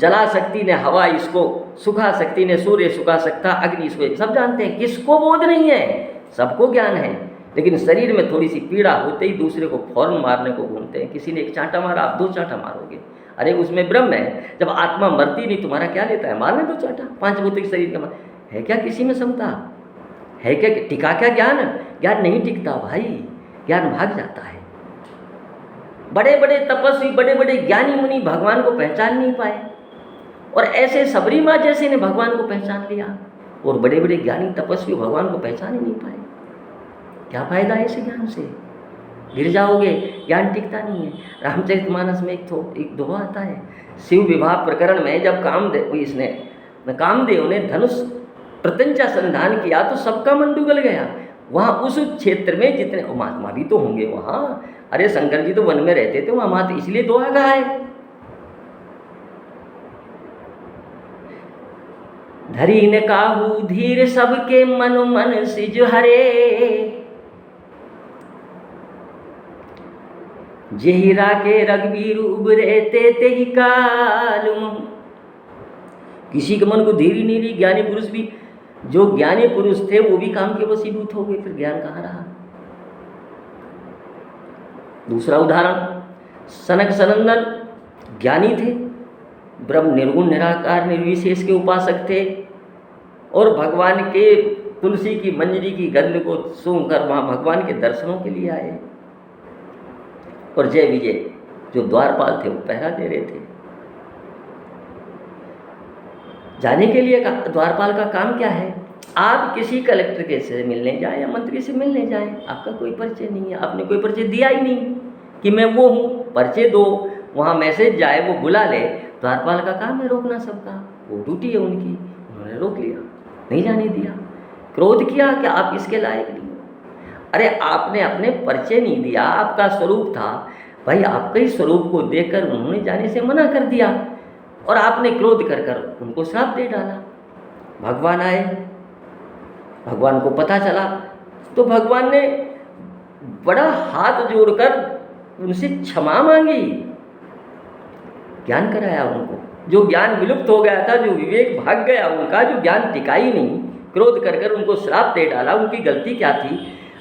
जला सकती, ने हवा इसको सुखा सकती, ने सूर्य सुखा सकता, अग्नि इसको, सब जानते हैं। किसको बोध नहीं है? सबको ज्ञान है, लेकिन शरीर में थोड़ी सी पीड़ा होते ही दूसरे को फौरन मारने को घूमते हैं। किसी ने एक चांटा मारा, आप 2 चांटा मारोगे। अरे उसमें ब्रह्म है। जब आत्मा मरती नहीं, तुम्हारा क्या लेता है? मारने 2 चांटा। 5 भौतिक शरीर का है क्या किसी में क्षमता? है क्या? टिका क्या ज्ञान? ज्ञान नहीं टिकता भाई, ज्ञान भाग जाता है। बड़े बड़े तपस्वी, बड़े बड़े ज्ञानी मुनि भगवान को पहचान नहीं पाए, और ऐसे सबरी माँ जैसे ने भगवान को पहचान लिया, और बड़े बड़े ज्ञानी तपस्वी भगवान को पहचान ही नहीं पाए। क्या फायदा है इस ज्ञान से? गिर जाओगे, ज्ञान टिकता नहीं है। रामचरितमानस में एक दोहा आता है, शिव विवाह प्रकरण में जब कामदेव ने धनुष प्रत्यंचा संधान किया तो सबका मन डुगल गया। वहाँ उस क्षेत्र में जितने महात्मा भी तो होंगे वहाँ, अरे शंकर जी तो वन में रहते थे वहाँ, मात इसलिए दोहा कहा है, धरी ने काहू धीर सबके मन मन सिज हरे, जेहिरा के रघुवीर उबरे ते ही कालुम। किसी के मन को धीर ही नहीं रही। ज्ञानी पुरुष भी, जो ज्ञानी पुरुष थे वो भी काम के वशीभूत हो गए, फिर ज्ञान कहाँ रहा? दूसरा उदाहरण, सनक सनंदन ज्ञानी थे, ब्रह्म निर्गुण निराकार निर्विशेष के उपासक थे, और भगवान के तुलसी की मंजरी की गंध को सूंघकर वहाँ भगवान के दर्शनों के लिए आए। और जय विजय जो द्वारपाल थे वो पहरा दे रहे थे। जाने के लिए द्वारपाल का काम क्या है? आप किसी कलेक्टर के से मिलने जाए या मंत्री से मिलने जाए, आपका कोई परिचय नहीं है, आपने कोई परिचय दिया ही नहीं कि मैं वो हूँ, परिचय दो, वहाँ मैसेज जाए, वो बुला ले। द्वारपाल का काम है रोकना सबका, वो ड्यूटी है उनकी, उन्होंने रोक लिया, नहीं जाने दिया, क्रोध किया कि आप इसके लायक नहीं। अरे आपने अपने परिचय नहीं दिया, आपका स्वरूप था भाई, आपके ही स्वरूप को देखकर उन्होंने जाने से मना कर दिया, और आपने क्रोध कर कर उनको श्राप दे डाला। भगवान आए, भगवान को पता चला तो भगवान ने बड़ा हाथ जोड़कर उनसे क्षमा मांगी, ज्ञान कराया उनको। जो ज्ञान विलुप्त हो गया था, जो विवेक भाग गया उनका, जो ज्ञान टिका ही नहीं, क्रोध कर कर उनको श्राप दे डाला। उनकी गलती क्या थी?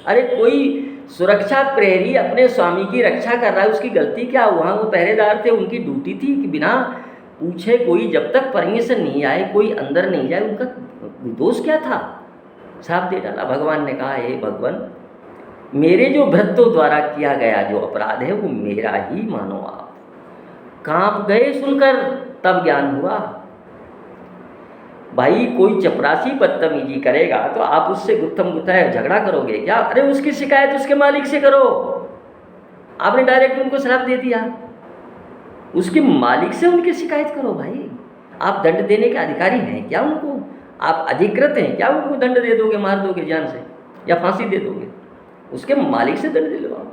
अरे कोई सुरक्षा प्रहरी अपने स्वामी की रक्षा कर रहा है, उसकी गलती क्या? वहाँ वो पहरेदार थे, उनकी ड्यूटी थी कि बिना पूछे कोई, जब तक परमिशन नहीं आए कोई अंदर नहीं जाए। उनका दोष क्या था? श्राप दे डाला। भगवान ने कहा, हे भगवान, मेरे जो भ्रतों द्वारा किया गया जो अपराध है वो मेरा ही मानो आप। कांप गए सुनकर, तब ज्ञान हुआ। भाई कोई चपरासी बदतमीजी करेगा तो आप उससे गुत्थम गुत्था झगड़ा करोगे क्या? अरे उसकी शिकायत उसके मालिक से करो। आपने डायरेक्ट उनको श्राप दे दिया, उसके मालिक से उनकी शिकायत करो। भाई आप दंड देने के अधिकारी हैं क्या उनको? आप अधिकृत हैं क्या? उनको दंड दे दोगे, मार दोगे जान से, या फांसी दे दोगे? उसके मालिक से दंड दिलवाओ।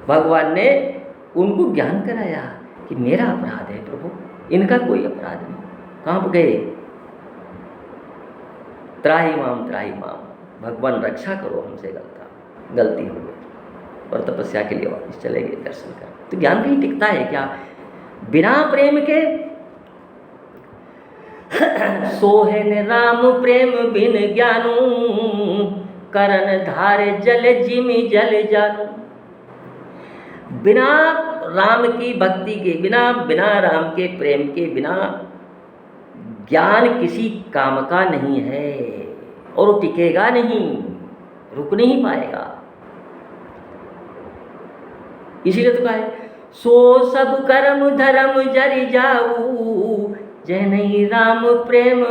भगवान ने उनको ज्ञान कराया कि मेरा अपराध है प्रभु, इनका कोई अपराध नहीं। कांप गए, त्राहि माम भगवान रक्षा करो हमसे, गलती हो गई, और तपस्या के लिए वापस चले गए दर्शन कर। तो ज्ञान कहीं टिकता है क्या? बिना प्रेम के सोहन राम प्रेम बिन ज्ञानू, करण धारे जल जिमि जल जानू। बिना राम की भक्ति के बिना, बिना राम के प्रेम के बिना ज्ञान किसी काम का नहीं है, और वो टिकेगा नहीं, रुक नहीं पाएगा। इसीलिए तो कहा है सो सब कर्म धर्म जरि जाऊ, जय नहीं राम प्रेम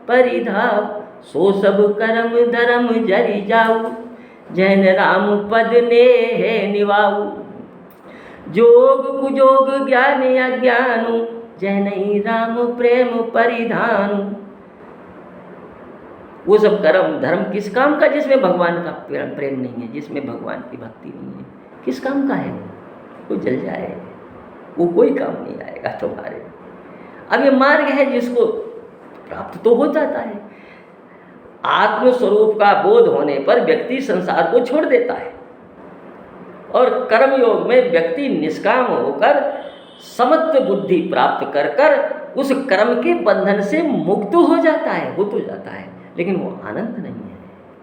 परिधाव। सो सब कर्म धर्म जरि जाऊ, जैन राम पद नेह निवाऊ। जोग कुजोग ज्ञान अज्ञानु, जय नहीं राम प्रेम परिधानु। वो सब कर्म धर्म किस काम का जिसमें भगवान का प्रेम नहीं है, जिसमें भगवान की भक्ति नहीं है, किस काम का है? वो जल जाए, वो कोई काम नहीं आएगा तुम्हारे। अब ये मार्ग है जिसको प्राप्त तो हो जाता है। आत्मस्वरूप का बोध होने पर व्यक्ति संसार को छोड़ देता है, और कर्म योग में व्यक्ति निष्काम होकर समत्व बुद्धि प्राप्त कर कर उस कर्म के बंधन से मुक्त हो जाता है, हो तो जाता है, लेकिन वो आनंद नहीं है,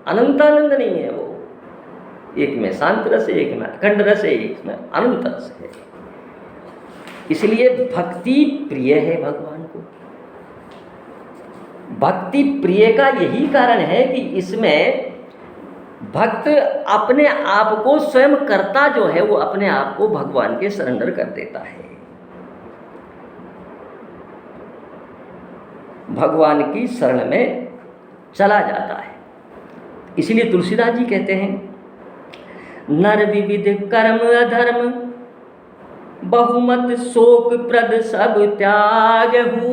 अनंत आनंद नहीं है। वो एक में शांत रस है, एक में अखंड रस है, एक में अनंत रस है। इसलिए भक्ति प्रिय है भगवान को। भक्ति प्रिय का यही कारण है कि इसमें भक्त अपने आप को स्वयं कर्ता जो है वो अपने आप को भगवान के सरेंडर कर देता है, भगवान की शरण में चला जाता है। इसलिए तुलसीदास जी कहते हैं नर विविध कर्म अधर्म, बहुमत शोक प्रद सब त्यागहु।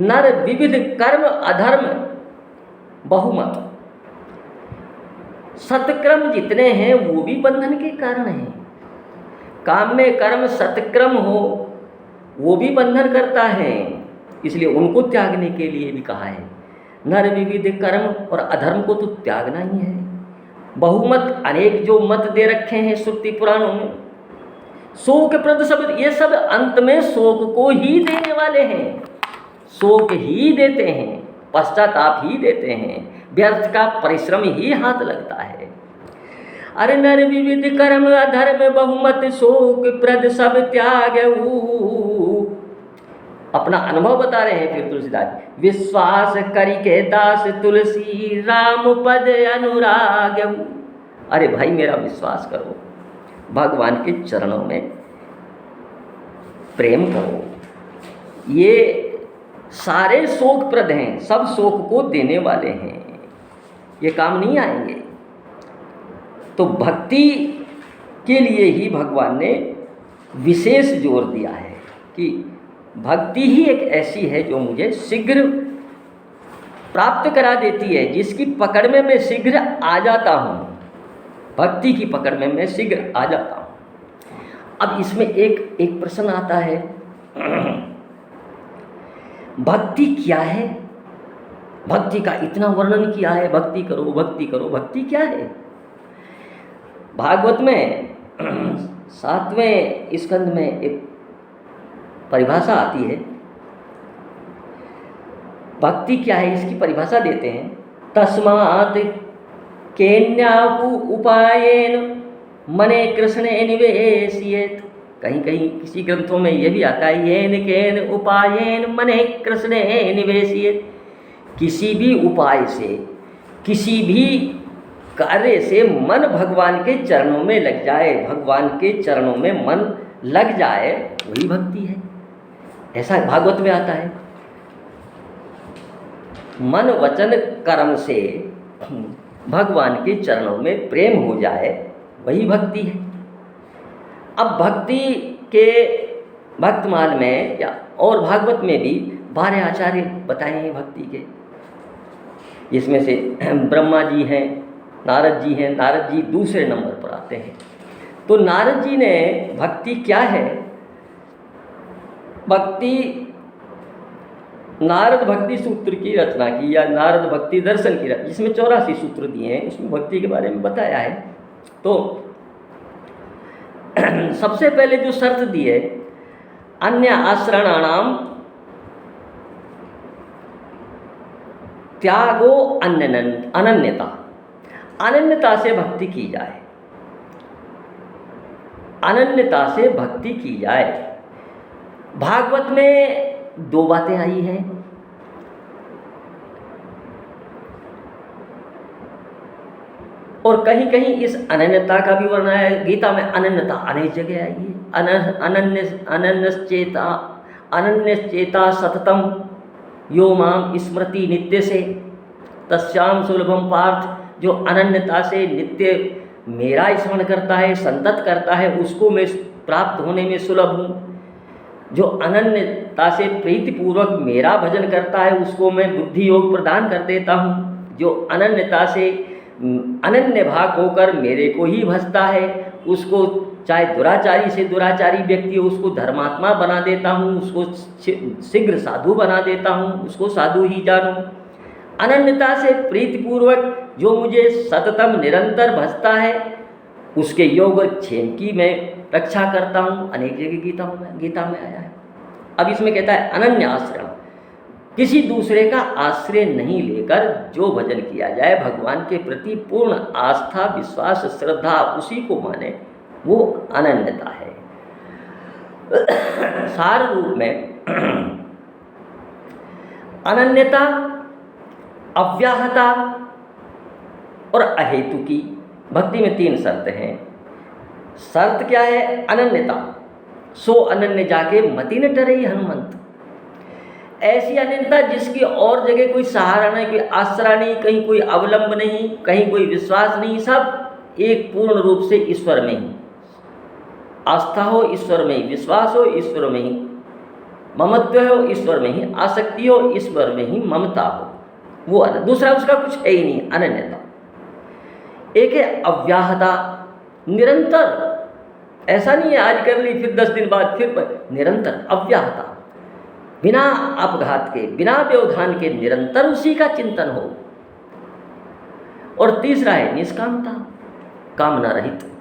नर विविध कर्म अधर्म बहुमत, सत्क्रम जितने हैं वो भी बंधन के कारण हैं। काम में कर्म सत्क्रम हो वो भी बंधन करता है, इसलिए उनको त्यागने के लिए भी कहा है। नर विविध कर्म और अधर्म को तो त्यागना ही है। बहुमत अनेक जो मत दे रखे हैं श्रुति पुराणों में, शोक प्रद सब, ये सब अंत में शोक को ही देने वाले हैं, शोक ही देते हैं, पश्चाताप ही देते हैं, व्यर्थ का परिश्रम ही हाथ लगता है। अरे नर विविध कर्म अधर्म बहुमत शोक प्रद सब त्यागहु। अपना अनुभव बता रहे हैं फिर तुलसीदास, विश्वास करि के दास तुलसी राम पद अनुरागहु। अरे भाई मेरा विश्वास करो, भगवान के चरणों में प्रेम करो। ये सारे शोकप्रद हैं, सब शोक को देने वाले हैं, ये काम नहीं आएंगे। तो भक्ति के लिए ही भगवान ने विशेष जोर दिया है कि भक्ति ही एक ऐसी है जो मुझे शीघ्र प्राप्त करा देती है, जिसकी पकड़ में मैं शीघ्र आ जाता हूँ, भक्ति की पकड़ में मैं शीघ्र आ जाता हूँ। अब इसमें एक प्रश्न आता है, भक्ति क्या है? भक्ति का इतना वर्णन किया है, भक्ति करो भक्ति करो, भक्ति क्या है? भागवत में 7वें स्कंद में एक परिभाषा आती है, भक्ति क्या है इसकी परिभाषा देते हैं। तस्मात् केन्याहु उपायेन मने कृष्णे निवेशयेत्। कहीं कहीं किसी ग्रंथों में यह भी आता है येन केन उपायेन मने कृष्णे निवेशयेत्। किसी भी उपाय से, किसी भी कार्य से मन भगवान के चरणों में लग जाए, भगवान के चरणों में मन लग जाए, वही भक्ति है। ऐसा भागवत में आता है, मन वचन कर्म से भगवान के चरणों में प्रेम हो जाए, वही भक्ति है। अब भक्ति के भक्तमाल में या और भागवत में भी 12 आचार्य बताए हैं भक्ति के, जिसमें से ब्रह्मा जी हैं, नारद जी हैं। नारद जी दूसरे नंबर पर आते हैं। तो नारद जी ने भक्ति क्या है, भक्ति नारद भक्ति सूत्र की रचना की या नारद भक्ति दर्शन की रचना, जिसमें 84 सूत्र दिए हैं, उसमें भक्ति के बारे में बताया है। तो सबसे पहले जो शर्त दी है, अन्य आश्रणानाम त्यागो अनन्यता, अनन्यता से भक्ति की जाए, अनन्यता से भक्ति की जाए। भागवत में 2 बातें आई हैं। और कहीं कहीं इस अनन्यता का भी वर्णन है। गीता में अनन्यता अनेक जगह आई है। अनन्यश्चेता सततम यो माम स्मृति नित्य से तस्याम सुलभम पार्थ, जो अनन्यता से नित्य मेरा स्मरण करता है, संतत करता है, उसको मैं प्राप्त होने में सुलभ हूँ। जो अनन्यता से प्रीतिपूर्वक मेरा भजन करता है, उसको मैं बुद्धि योग प्रदान कर देता हूँ। जो अनन्यता से अनन्य भाग होकर मेरे को ही भजता है, उसको चाहे दुराचारी से दुराचारी व्यक्ति हो, उसको धर्मात्मा बना देता हूँ, उसको शीघ्र साधु बना देता हूँ, उसको साधु ही जानूँ। अनन्यता से प्रीतिपूर्वक जो मुझे सततम निरंतर भजता है, उसके योग और क्षेम की मैं रक्षा करता हूँ। अनेक जगह गीता में आया है। अब इसमें कहता है अनन्य आश्रय, किसी दूसरे का आश्रय नहीं लेकर जो भजन किया जाए, भगवान के प्रति पूर्ण आस्था, विश्वास, श्रद्धा, उसी को माने, वो अनन्यता है। सार रूप में अनन्यता, अव्याहता और अहेतु की भक्ति में 3 शर्त हैं। शर्त क्या है? अनन्यता। सो अनन्य जाके मति न टरे हनुमंत। ऐसी अनन्यता जिसकी और जगह कोई सहारा नहीं, कोई आसरा नहीं, कहीं कोई अवलंब नहीं, कहीं कोई विश्वास नहीं, सब एक पूर्ण रूप से ईश्वर में ही। आस्था हो ईश्वर में ही, विश्वास हो ईश्वर में ही, ममत्व हो ईश्वर में ही, आसक्ति हो ईश्वर में ही, ममता हो, वो दूसरा उसका कुछ है ही नहीं, अनन्यता। एक है अव्याहता, निरंतर। ऐसा नहीं है आज कर ली फिर 10 दिन बाद फिर, निरंतर अव्याहता, बिना अपघात के, बिना व्यवधान के निरंतर उसी का चिंतन हो। और तीसरा है निष्कामता, कामना रहित।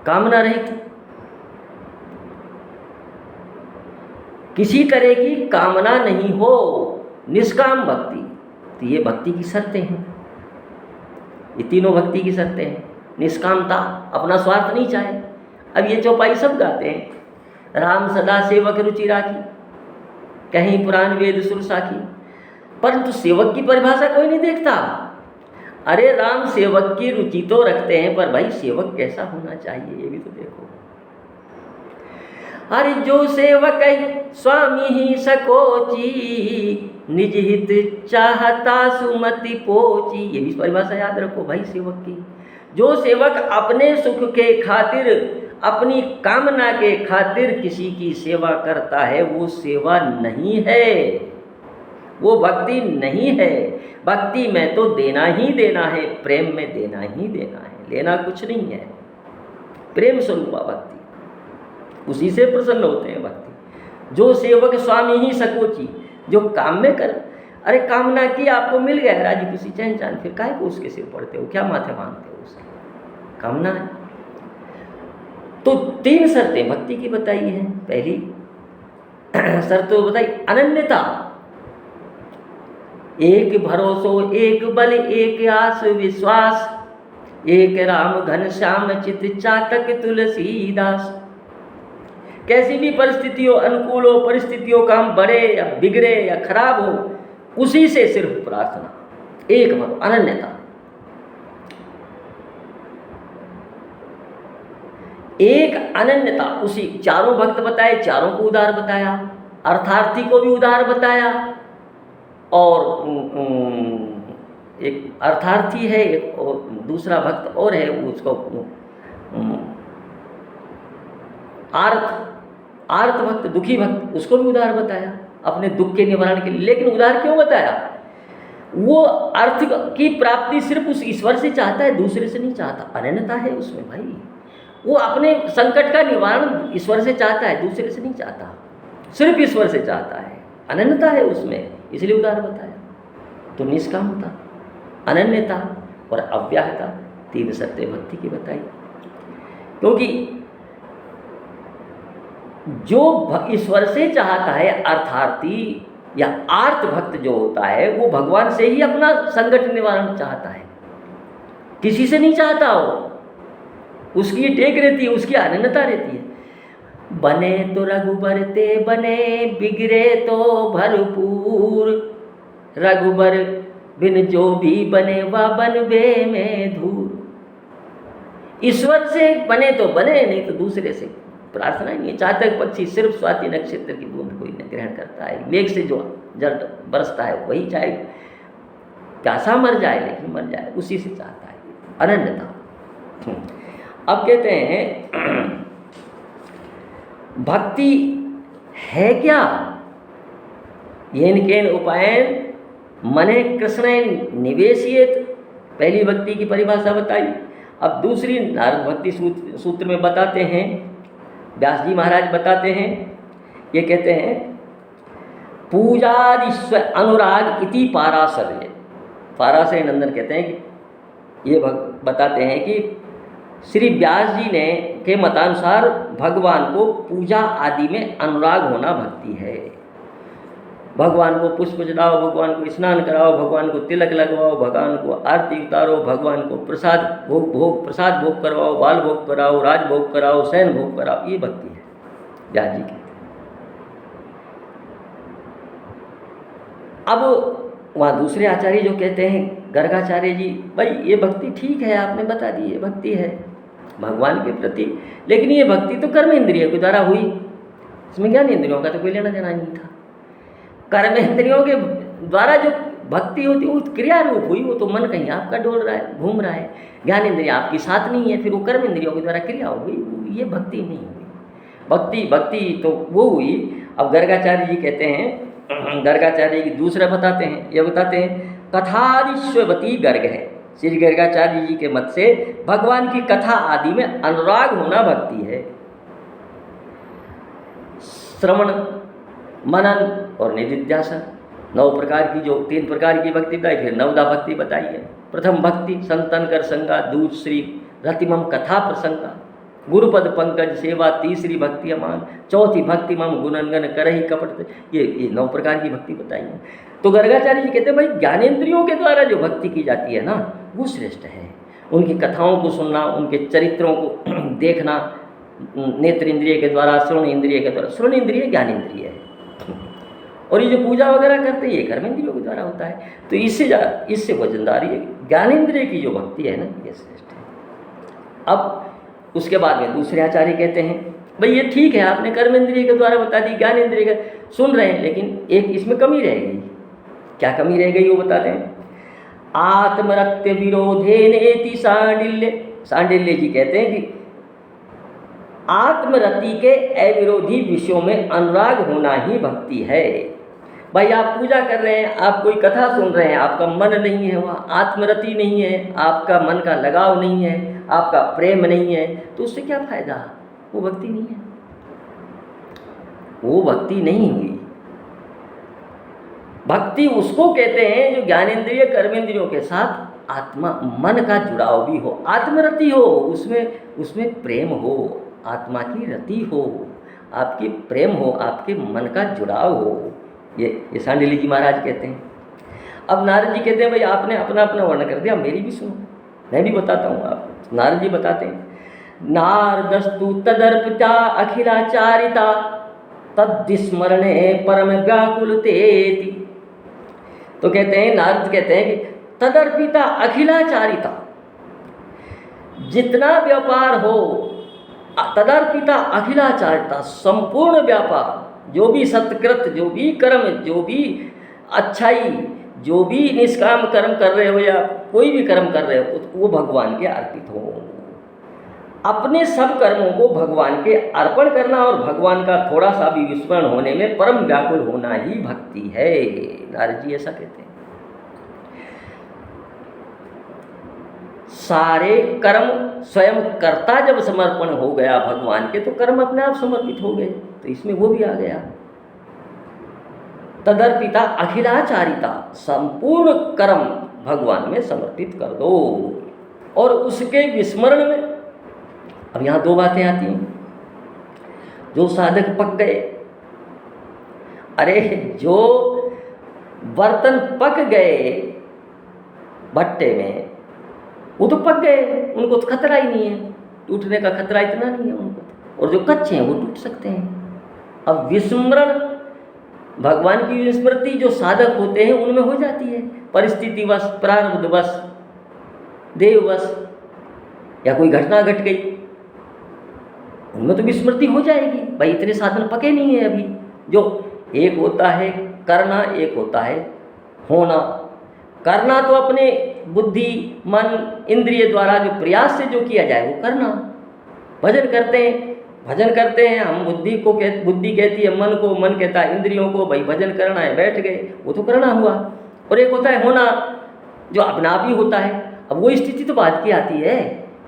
कामना रहित, किसी तरह की कामना नहीं हो, निष्काम भक्ति। तो ये भक्ति की शर्तें हैं, ये तीनों भक्ति की शर्तें हैं। निष्कामता, अपना स्वार्थ नहीं चाहे। अब ये चौपाई सब गाते हैं, राम सदा सेवक रुचि राखी, कहीं पुराण वेद सुर साखी, परंतु सेवक की परिभाषा कोई नहीं देखता। अरे राम सेवक की रुचि तो रखते हैं, पर भाई सेवक कैसा होना चाहिए ये भी तो देखो। अरे जो सेवक स्वामी ही सकोची, निज हित चाहता सुमति पोची, ये भी परिभाषा याद रखो भाई सेवक की। जो सेवक अपने सुख के खातिर, अपनी कामना के खातिर किसी की सेवा करता है, वो सेवा नहीं है, वो भक्ति नहीं है। भक्ति में तो देना ही देना है, प्रेम में देना ही देना है, लेना कुछ नहीं है। प्रेम स्वरूपा भक्ति, उसी से प्रसन्न होते हैं भक्ति। जो सेवक स्वामी ही सकोची, जो काम में कर, अरे कामना की आपको मिल गया राजी खुशी चैन चांद, फिर काहे को उसके सिर पड़ते हो, क्या माथे मांगते हो उसके? कामना है। तो 3 शर्तें भक्ति की बताई हैं। पहली शर्त तो बताई अनन्यता, एक भरोसो, एक बल, एक आस विश्वास, एक राम घनश्याम चित चातक तुलसीदास। कैसी भी परिस्थिति हो, अनुकूल हो, परिस्थितियों का हम बढ़े या बिगड़े या खराब हो, उसी से सिर्फ प्रार्थना। एक भरो, अनन्यता। एक अनन्यता, उसी चारों भक्त बताए, चारों को उदार बताया, अर्थार्थी को भी उदार बताया, और एक अर्थार्थी है, एक और दूसरा भक्त और है, उसको आर्त भक्त, दुखी भक्त, उसको भी उदार बताया अपने दुख के निवारण के लिए। लेकिन उदार क्यों बताया? वो अर्थ की प्राप्ति सिर्फ उस ईश्वर से चाहता है, दूसरे से नहीं चाहता। अनन्यता है उसमें भाई, वो अपने संकट का निवारण ईश्वर से चाहता है, दूसरे से नहीं चाहता। सिर्फ ईश्वर से चाहता है, अनन्यता है उसमें, इसलिए उदार बताया। तो निष्कामता, अनन्यता और अव्याहता, तीन सत्य भक्ति की बताई। क्योंकि जो ईश्वर से चाहता है अर्थार्थी या आर्त भक्त जो होता है, वो भगवान से ही अपना संकट निवारण चाहता है, किसी से नहीं चाहता हो। उसकी टेक रहती है, उसकी अनन्यता रहती है। बने तो रघुबर ते बने, बिगड़े तो भरपूर, रघुबर बिन जो भी बने वह बनबे में धूर। ईश्वर से बने तो बने, नहीं तो दूसरे से प्रार्थना ही नहीं है। चातक पक्षी सिर्फ स्वाति नक्षत्र की बूंद कोई न ग्रहण करता है, मेघ से जो जल बरसता है वही, चाहे प्यासा मर जाए लेकिन मर जाए, उसी से चाहता है, अनन्यता। अब कहते हैं भक्ति है क्या? येन केन उपायन मने कृष्ण निवेशित, पहली भक्ति की परिभाषा बताई। अब दूसरी नारद भक्ति सूत्र में बताते हैं, व्यास जी महाराज बताते हैं, ये कहते हैं पूजादिश्व अनुराग इति पाराशर्य। पाराशर्य नंदन कहते हैं कि ये बताते हैं कि श्री व्यास जी ने के मतानुसार भगवान को पूजा आदि में अनुराग होना भक्ति है। भगवान को पुष्प चढ़ाओ, भगवान को स्नान कराओ, भगवान को तिलक लगवाओ, भगवान को आरती उतारो, भगवान को प्रसाद प्रसाद भोग करवाओ, बाल भोग कराओ, राज भोग कराओ, शयन भोग कराओ, ये भक्ति है व्यास जी की। अब वहाँ दूसरे आचार्य जो कहते हैं, गर्गाचार्य जी, भाई ये भक्ति ठीक है, आपने बता दी ये भक्ति है भगवान के प्रति, लेकिन ये भक्ति तो कर्म इंद्रियों के द्वारा हुई, इसमें ज्ञान इंद्रियों का तो कोई लेना देना नहीं था। कर्म इंद्रियों के द्वारा जो भक्ति होती है वो क्रिया रूप हुई, वो तो मन कहीं आपका डोल रहा है, घूम रहा है, ज्ञान इंद्रिय आपकी साथ नहीं है, फिर वो कर्म इंद्रियों के द्वारा क्रिया हो गई, ये भक्ति नहीं हुई। भक्ति तो वो हुई। अब गर्गाचार्य जी कहते हैं, गर्गाचार्य जी दूसरा बताते हैं, ये बताते हैं कथादिश्वती गर्ग है। श्री गर्गाचार्य जी के मत से भगवान की कथा आदि में अनुराग होना भक्ति है। श्रवण, मनन और निधिध्यासन, 9 प्रकार की, जो 3 प्रकार की भक्ति बताई, फिर 9दा भक्ति बताई है। प्रथम भक्ति संतन कर संगा, दूज श्री रतिमम कथा प्रसंगा, गुरुपद पंकज सेवा, तीसरी भक्ति अमान, चौथी भक्ति मम गुणनगन करही कपट, ये 9 प्रकार की भक्ति बताई है। तो गर्गाचार्य जी कहते हैं भाई ज्ञानेंद्रियों के द्वारा जो भक्ति की जाती है ना, वो श्रेष्ठ है। उनकी कथाओं को सुनना, उनके चरित्रों को देखना, नेत्र इंद्रिय के द्वारा, श्रवण इंद्रिय के द्वारा, श्रवण इंद्रिय ज्ञान इंद्रिय है, और ये जो पूजा वगैरह करते हैं ये कर्म इंद्रियों के द्वारा होता है। तो इससे वजनदारी है, ज्ञानेंद्रिय की जो भक्ति है ना, ये श्रेष्ठ है। अब उसके बाद में दूसरे आचार्य कहते हैं भाई ये ठीक है, आपने कर्म इंद्रिय के द्वारा बता दी, ज्ञान इंद्रिय का सुन रहे हैं, लेकिन एक इसमें कमी रह गई। क्या कमी रह गई वो बताते हैं, आत्मरत्य विरोधे नेति सांडिल्य। सांडिल्य जी कहते हैं कि आत्मरति के अविरोधी विषयों में अनुराग होना ही भक्ति है। भाई आप पूजा कर रहे हैं, आप कोई कथा सुन रहे हैं, आपका मन नहीं है वहाँ, आत्मरति नहीं है, आपका मन का लगाव नहीं है, आपका प्रेम नहीं है, तो उससे क्या फायदा? वो भक्ति नहीं है, वो भक्ति नहीं हुई। भक्ति उसको कहते हैं जो ज्ञानेंद्रिय कर्मेंद्रियों के साथ आत्मा मन का जुड़ाव भी हो, आत्मरति हो, उसमें प्रेम हो, आत्मा की रति हो, आपकी प्रेम हो, आपके मन का जुड़ाव हो। ये सांडिल्य जी महाराज कहते हैं। अब नारद जी कहते हैं भाई आपने अपना अपना वर्णन कर दिया, मेरी भी सुनो, मैं भी बताता हूँ। आप नारद जी बताते हैं, नारदस्तु तदर्पिता अखिलाचारिता तद्विस्मरणे परम व्याकुलतेति। तो कहते हैं, नारद कहते हैं कि तदर्पिता अखिलाचारिता, जितना व्यापार हो, तदर्पिता अखिलाचारिता, संपूर्ण व्यापार, जो भी सत्कृत, जो भी कर्म, जो भी अच्छाई, जो भी निष्काम कर्म कर रहे हो या कोई भी कर्म कर रहे हो, वो भगवान के अर्पित हो। अपने सब कर्मों को भगवान के अर्पण करना और भगवान का थोड़ा सा भी विस्मरण होने में परम व्याकुल होना ही भक्ति है। नारद जी ऐसा कहते हैं। सारे कर्म स्वयं कर्ता जब समर्पण हो गया भगवान के, तो कर्म अपने आप समर्पित हो गए, तो इसमें वो भी आ गया। तदर्पिता अखिलाचारिता, संपूर्ण कर्म भगवान में समर्पित कर दो। और उसके विस्मरण में, अब यहाँ दो बातें आती हैं। जो साधक पक गए, अरे जो बर्तन पक गए भट्टे में, वो तो पक गए, उनको तो खतरा ही नहीं है, टूटने का खतरा इतना नहीं है उनको। और जो कच्चे हैं वो टूट सकते हैं। अब विस्मरण, भगवान की विस्मृति जो साधक होते हैं उनमें हो जाती है, परिस्थितिवश, प्रारब्धवश, देववश, या कोई घटना घट गई, उनमें तो विस्मृति हो जाएगी। भाई इतने साधन पके नहीं है अभी। जो एक होता है करना, एक होता है होना। करना तो अपने बुद्धि, मन, इंद्रिय द्वारा जो प्रयास से जो किया जाए वो करना। भजन करते हैं हम, बुद्धि कहती है मन को, मन कहता है इंद्रियों को, भाई भजन करना है, बैठ गए, वो तो करना हुआ। और एक होता है होना, जो अपना आप ही होता है। अब वो स्थिति तो बाद की आती है,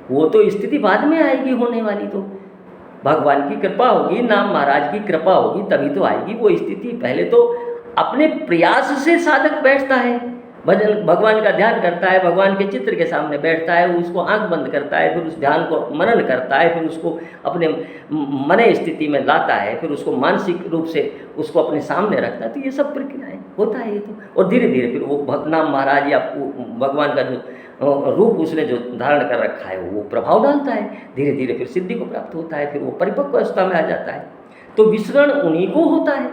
वो तो स्थिति बाद में आएगी होने वाली, तो भगवान की कृपा होगी, नाम महाराज की कृपा होगी, तभी तो आएगी वो स्थिति। पहले तो अपने प्रयास से साधक बैठता है, भजन भगवान का ध्यान करता है, भगवान के चित्र के सामने बैठता है, उसको आंख बंद करता है, फिर उस ध्यान को मनन करता है, फिर उसको अपने मन स्थिति में लाता है, फिर उसको मानसिक रूप से उसको अपने सामने रखता है। तो ये सब प्रक्रियाएं होता है ये तो। और धीरे धीरे फिर वो नाम महाराज या भगवान का जो रूप उसने जो धारण कर रखा है वो प्रभाव डालता है, धीरे धीरे फिर सिद्धि को प्राप्त होता है, फिर वो परिपक्व अवस्था में आ जाता है। तो विसरण उन्हीं को होता है,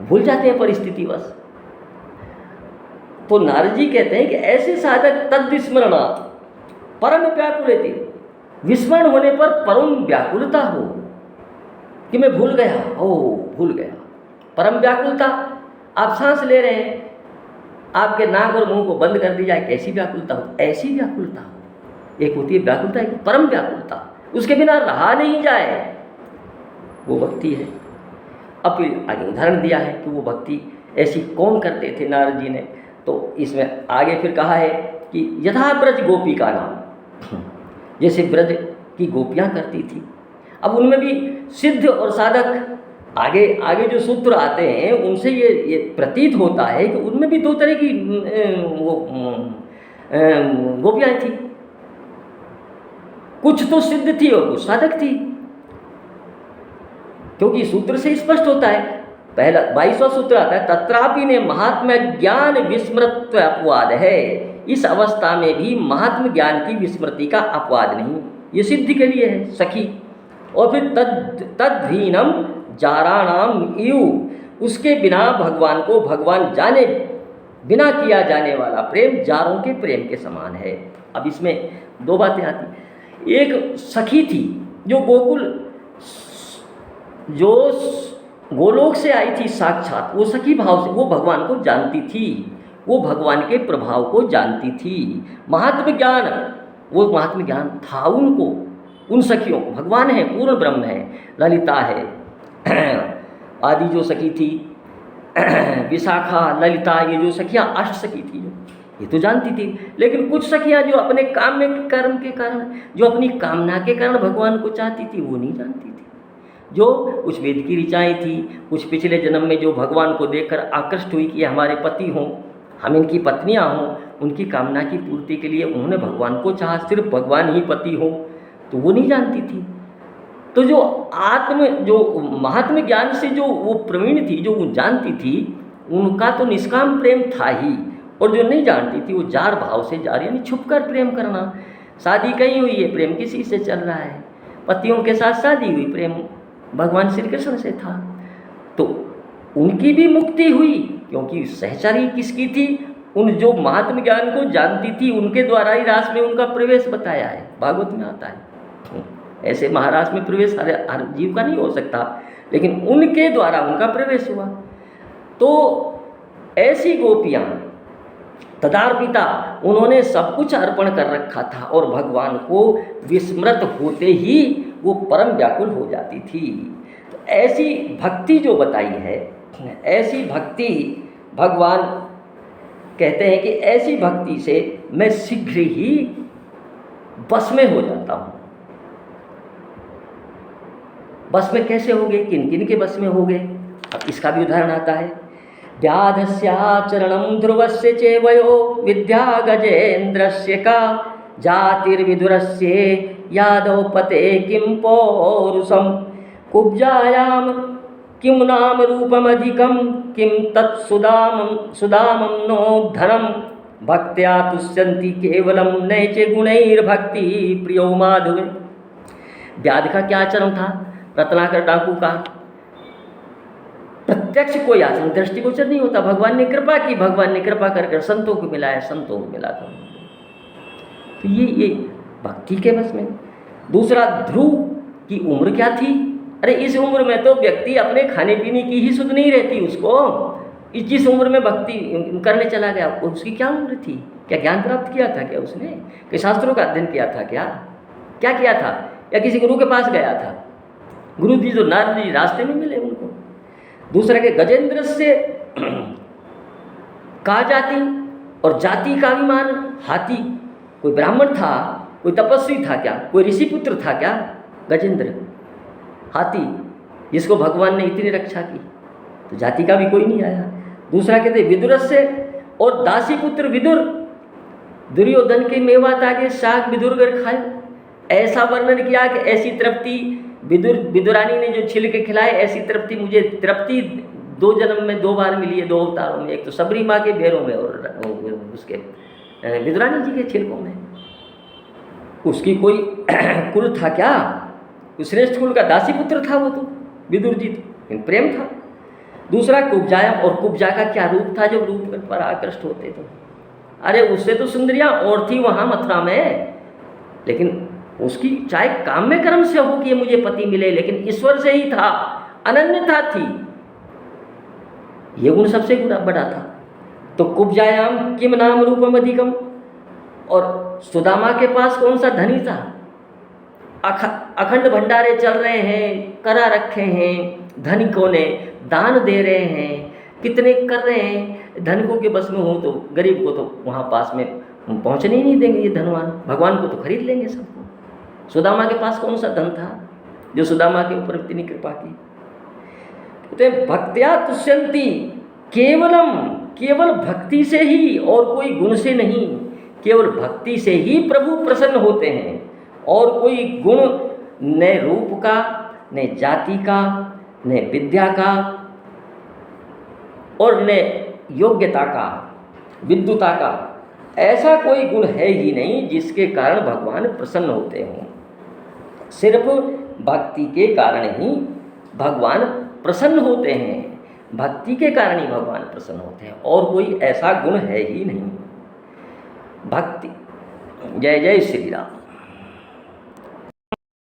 भूल जाते हैं परिस्थितिवश। तो नारद जी कहते हैं कि ऐसे साधक तद विस्मरणात् परम व्याकुलते, विस्मरण होने पर परम व्याकुलता हो कि मैं भूल गया, भूल गया। परम व्याकुलता, आप सांस ले रहे हैं, आपके नाक और मुंह को बंद कर दी जाए, कैसी व्याकुलता हो, ऐसी व्याकुलता हो। एक होती है व्याकुलता, एक परम व्याकुलता, उसके बिना रहा नहीं जाए, वो भक्ति है। अब फिर आगे उदाहरण दिया है कि वो भक्ति ऐसी कौन करते थे नारद जी ने। तो इसमें आगे फिर कहा है कि यथा ब्रज गोपी का नाम, जैसे ब्रज की गोपियाँ करती थी। अब उनमें भी सिद्ध और साधक, आगे जो सूत्र आते हैं उनसे ये प्रतीत होता है कि उनमें भी दो तरह की गोपियाँ थी। कुछ तो सिद्ध थी और कुछ साधक थी, क्योंकि सूत्र से स्पष्ट होता है। पहला 22वां सूत्र आता है, तत्रापि ने महात्म्य ज्ञान विस्मृत्व अपवाद है। इस अवस्था में भी महात्म ज्ञान की विस्मृति का अपवाद नहीं, ये सिद्धि के लिए है सखी। और फिर तद्हीनम जाराणाम इव, उसके बिना भगवान को भगवान जाने बिना किया जाने वाला प्रेम जारों के प्रेम के समान है। अब इसमें दो बातें आती। एक सखी थी जो गोलोक से आई थी साक्षात, वो सखी भाव से वो भगवान को जानती थी, वो भगवान के प्रभाव को जानती थी। महात्म ज्ञान, वो महात्म ज्ञान था उनको, उन सखियों, भगवान है, पूर्ण ब्रह्म है, ललिता है, आदि जो सखी थी, विशाखा, ललिता, ये जो सखियाँ अष्ट सखी थी, ये तो जानती थी। लेकिन कुछ सखियाँ जो अपने काम में कर्म के कारण, जो अपनी कामना के कारण भगवान को चाहती थी, वो नहीं जानती थी। जो कुछ वेद की ऋचाएँ थी, कुछ पिछले जन्म में जो भगवान को देखकर आकृष्ट हुई कि हमारे पति हों, हम इनकी पत्नियाँ हों, उनकी कामना की पूर्ति के लिए उन्होंने भगवान को चाहा, सिर्फ भगवान ही पति हो, तो वो नहीं जानती थी। तो जो महात्म ज्ञान से जो वो प्रवीण थी, जो वो जानती थी, उनका तो निष्काम प्रेम था ही। और जो नहीं जानती थी वो जार भाव से, जार यानी छुपकर प्रेम करना। शादी कहीं हुई है, प्रेम किसी से चल रहा है, पतियों के साथ शादी हुई, प्रेम भगवान श्री कृष्ण से था, तो उनकी भी मुक्ति हुई, क्योंकि सहचारी किसकी थी, उन जो महात्म ज्ञान को जानती थी, उनके द्वारा ही रास में उनका प्रवेश बताया है, भागवत में आता है। ऐसे महाराज में प्रवेश हर जीव का नहीं हो सकता, लेकिन उनके द्वारा उनका प्रवेश हुआ। तो ऐसी गोपियाँ तदार्पिता, उन्होंने सब कुछ अर्पण कर रखा था और भगवान को विस्मृत होते ही वो परम व्याकुल हो जाती थी। तो ऐसी भक्ति जो बताई है, ऐसी भक्ति भगवान कहते हैं कि ऐसी भक्ति से मैं शीघ्र ही बस में हो जाता हूँ। बस में कैसे हो गए, किन किन के बस में हो गए, अब इसका भी उदाहरण आता है। व्याधस्याचरणं ध्रुवस्य चेवयो विद्या गजेन्द्रस्य का जातिर्विदुरस्य यादव पते किं पौरुषम कुब्जायाम किं नाम रूपमधिकं किं तत्सुदामं सुदामं नो धनम भक्त्या तुष्यन्ति केवलम नैचे गुणैर्भक्ति प्रियो माधुर्य। व्याध का क्या आचरण था? रत्नाकर डाकू का प्रत्यक्ष कोई आचरण दृष्टिगोचर नहीं होता। भगवान ने कृपा की, भगवान ने कृपा कर संतों को मिलाया, संतों को मिलाकर, तो ये भक्ति के बस में। दूसरा, ध्रुव की उम्र क्या थी? अरे इस उम्र में तो व्यक्ति अपने खाने पीने की ही सुध नहीं रहती उसको। जिस उम्र में भक्ति करने चला गया, उसकी क्या उम्र थी? क्या ज्ञान प्राप्त किया था? क्या उसने कि शास्त्रों का अध्ययन किया था? क्या किया था? या किसी गुरु के पास गया था? गुरु जी जो नारद जी रास्ते में मिले उनको। दूसरा के गजेंद्र से का जाति और जाति का अभिमान। हाथी कोई ब्राह्मण था, कोई तपस्वी था क्या? कोई ऋषि पुत्र था क्या? गजेंद्र हाथी, जिसको भगवान ने इतनी रक्षा की, तो जाति का भी कोई नहीं आया। दूसरा कहते विदुर से और दासी पुत्र विदुर, दुर्योधन के मेवात आगे शाक विदुर कर खाए, ऐसा वर्णन किया कि ऐसी तृप्ति विदुरानी ने जो छिल के खिलाए, ऐसी तृप्ति मुझे तृप्ति 2 जन्म में 2 बार मिली है, 2 अवतारों में। एक तो सबरी माँ के बेरों में और उसके विदुरानी जी के छिलकों में। उसकी कोई कुल था क्या? श्रेष्ठ कुल का दासी पुत्र था वो तो विदुर जी, तो प्रेम था। दूसरा कुब्जाया, और कुब्जा का क्या रूप था जो रूप पर आकृष्ट होते थे। अरे उससे तो सुंदरियाँ और थी वहाँ मथुरा में, लेकिन उसकी चाहे काम में कर्म से हो कि मुझे पति मिले, लेकिन ईश्वर से ही था, अनन्यता थी। ये गुण सबसे बड़ा था। तो कुब्जायाम किम नाम रूपम अधिकम, और सुदामा के पास कौन सा धनी था? अखंड भंडारे चल रहे हैं, करा रखे हैं, धनिकों ने दान दे रहे हैं, कितने कर रहे हैं। धनिकों के बस में हो तो गरीब को तो वहाँ पास में पहुँचने ही नहीं देंगे ये धनवान, भगवान को तो खरीद लेंगे सबको। सुदामा के पास कौन सा धन था जो सुदामा के ऊपर इतनी कृपा की? तो भक्त्या तुष्यन्ति, केवल भक्ति से ही, और कोई गुण से नहीं, केवल भक्ति से ही प्रभु प्रसन्न होते हैं। और कोई गुण न रूप का, न जाति का, न विद्या का, और न योग्यता का, विद्युता का, ऐसा कोई गुण है ही नहीं जिसके कारण भगवान प्रसन्न होते हों। सिर्फ भक्ति के कारण ही भगवान प्रसन्न होते हैं, भक्ति के कारण ही भगवान प्रसन्न होते हैं, और कोई ऐसा गुण है ही नहीं। भक्ति। जय जय श्री राम।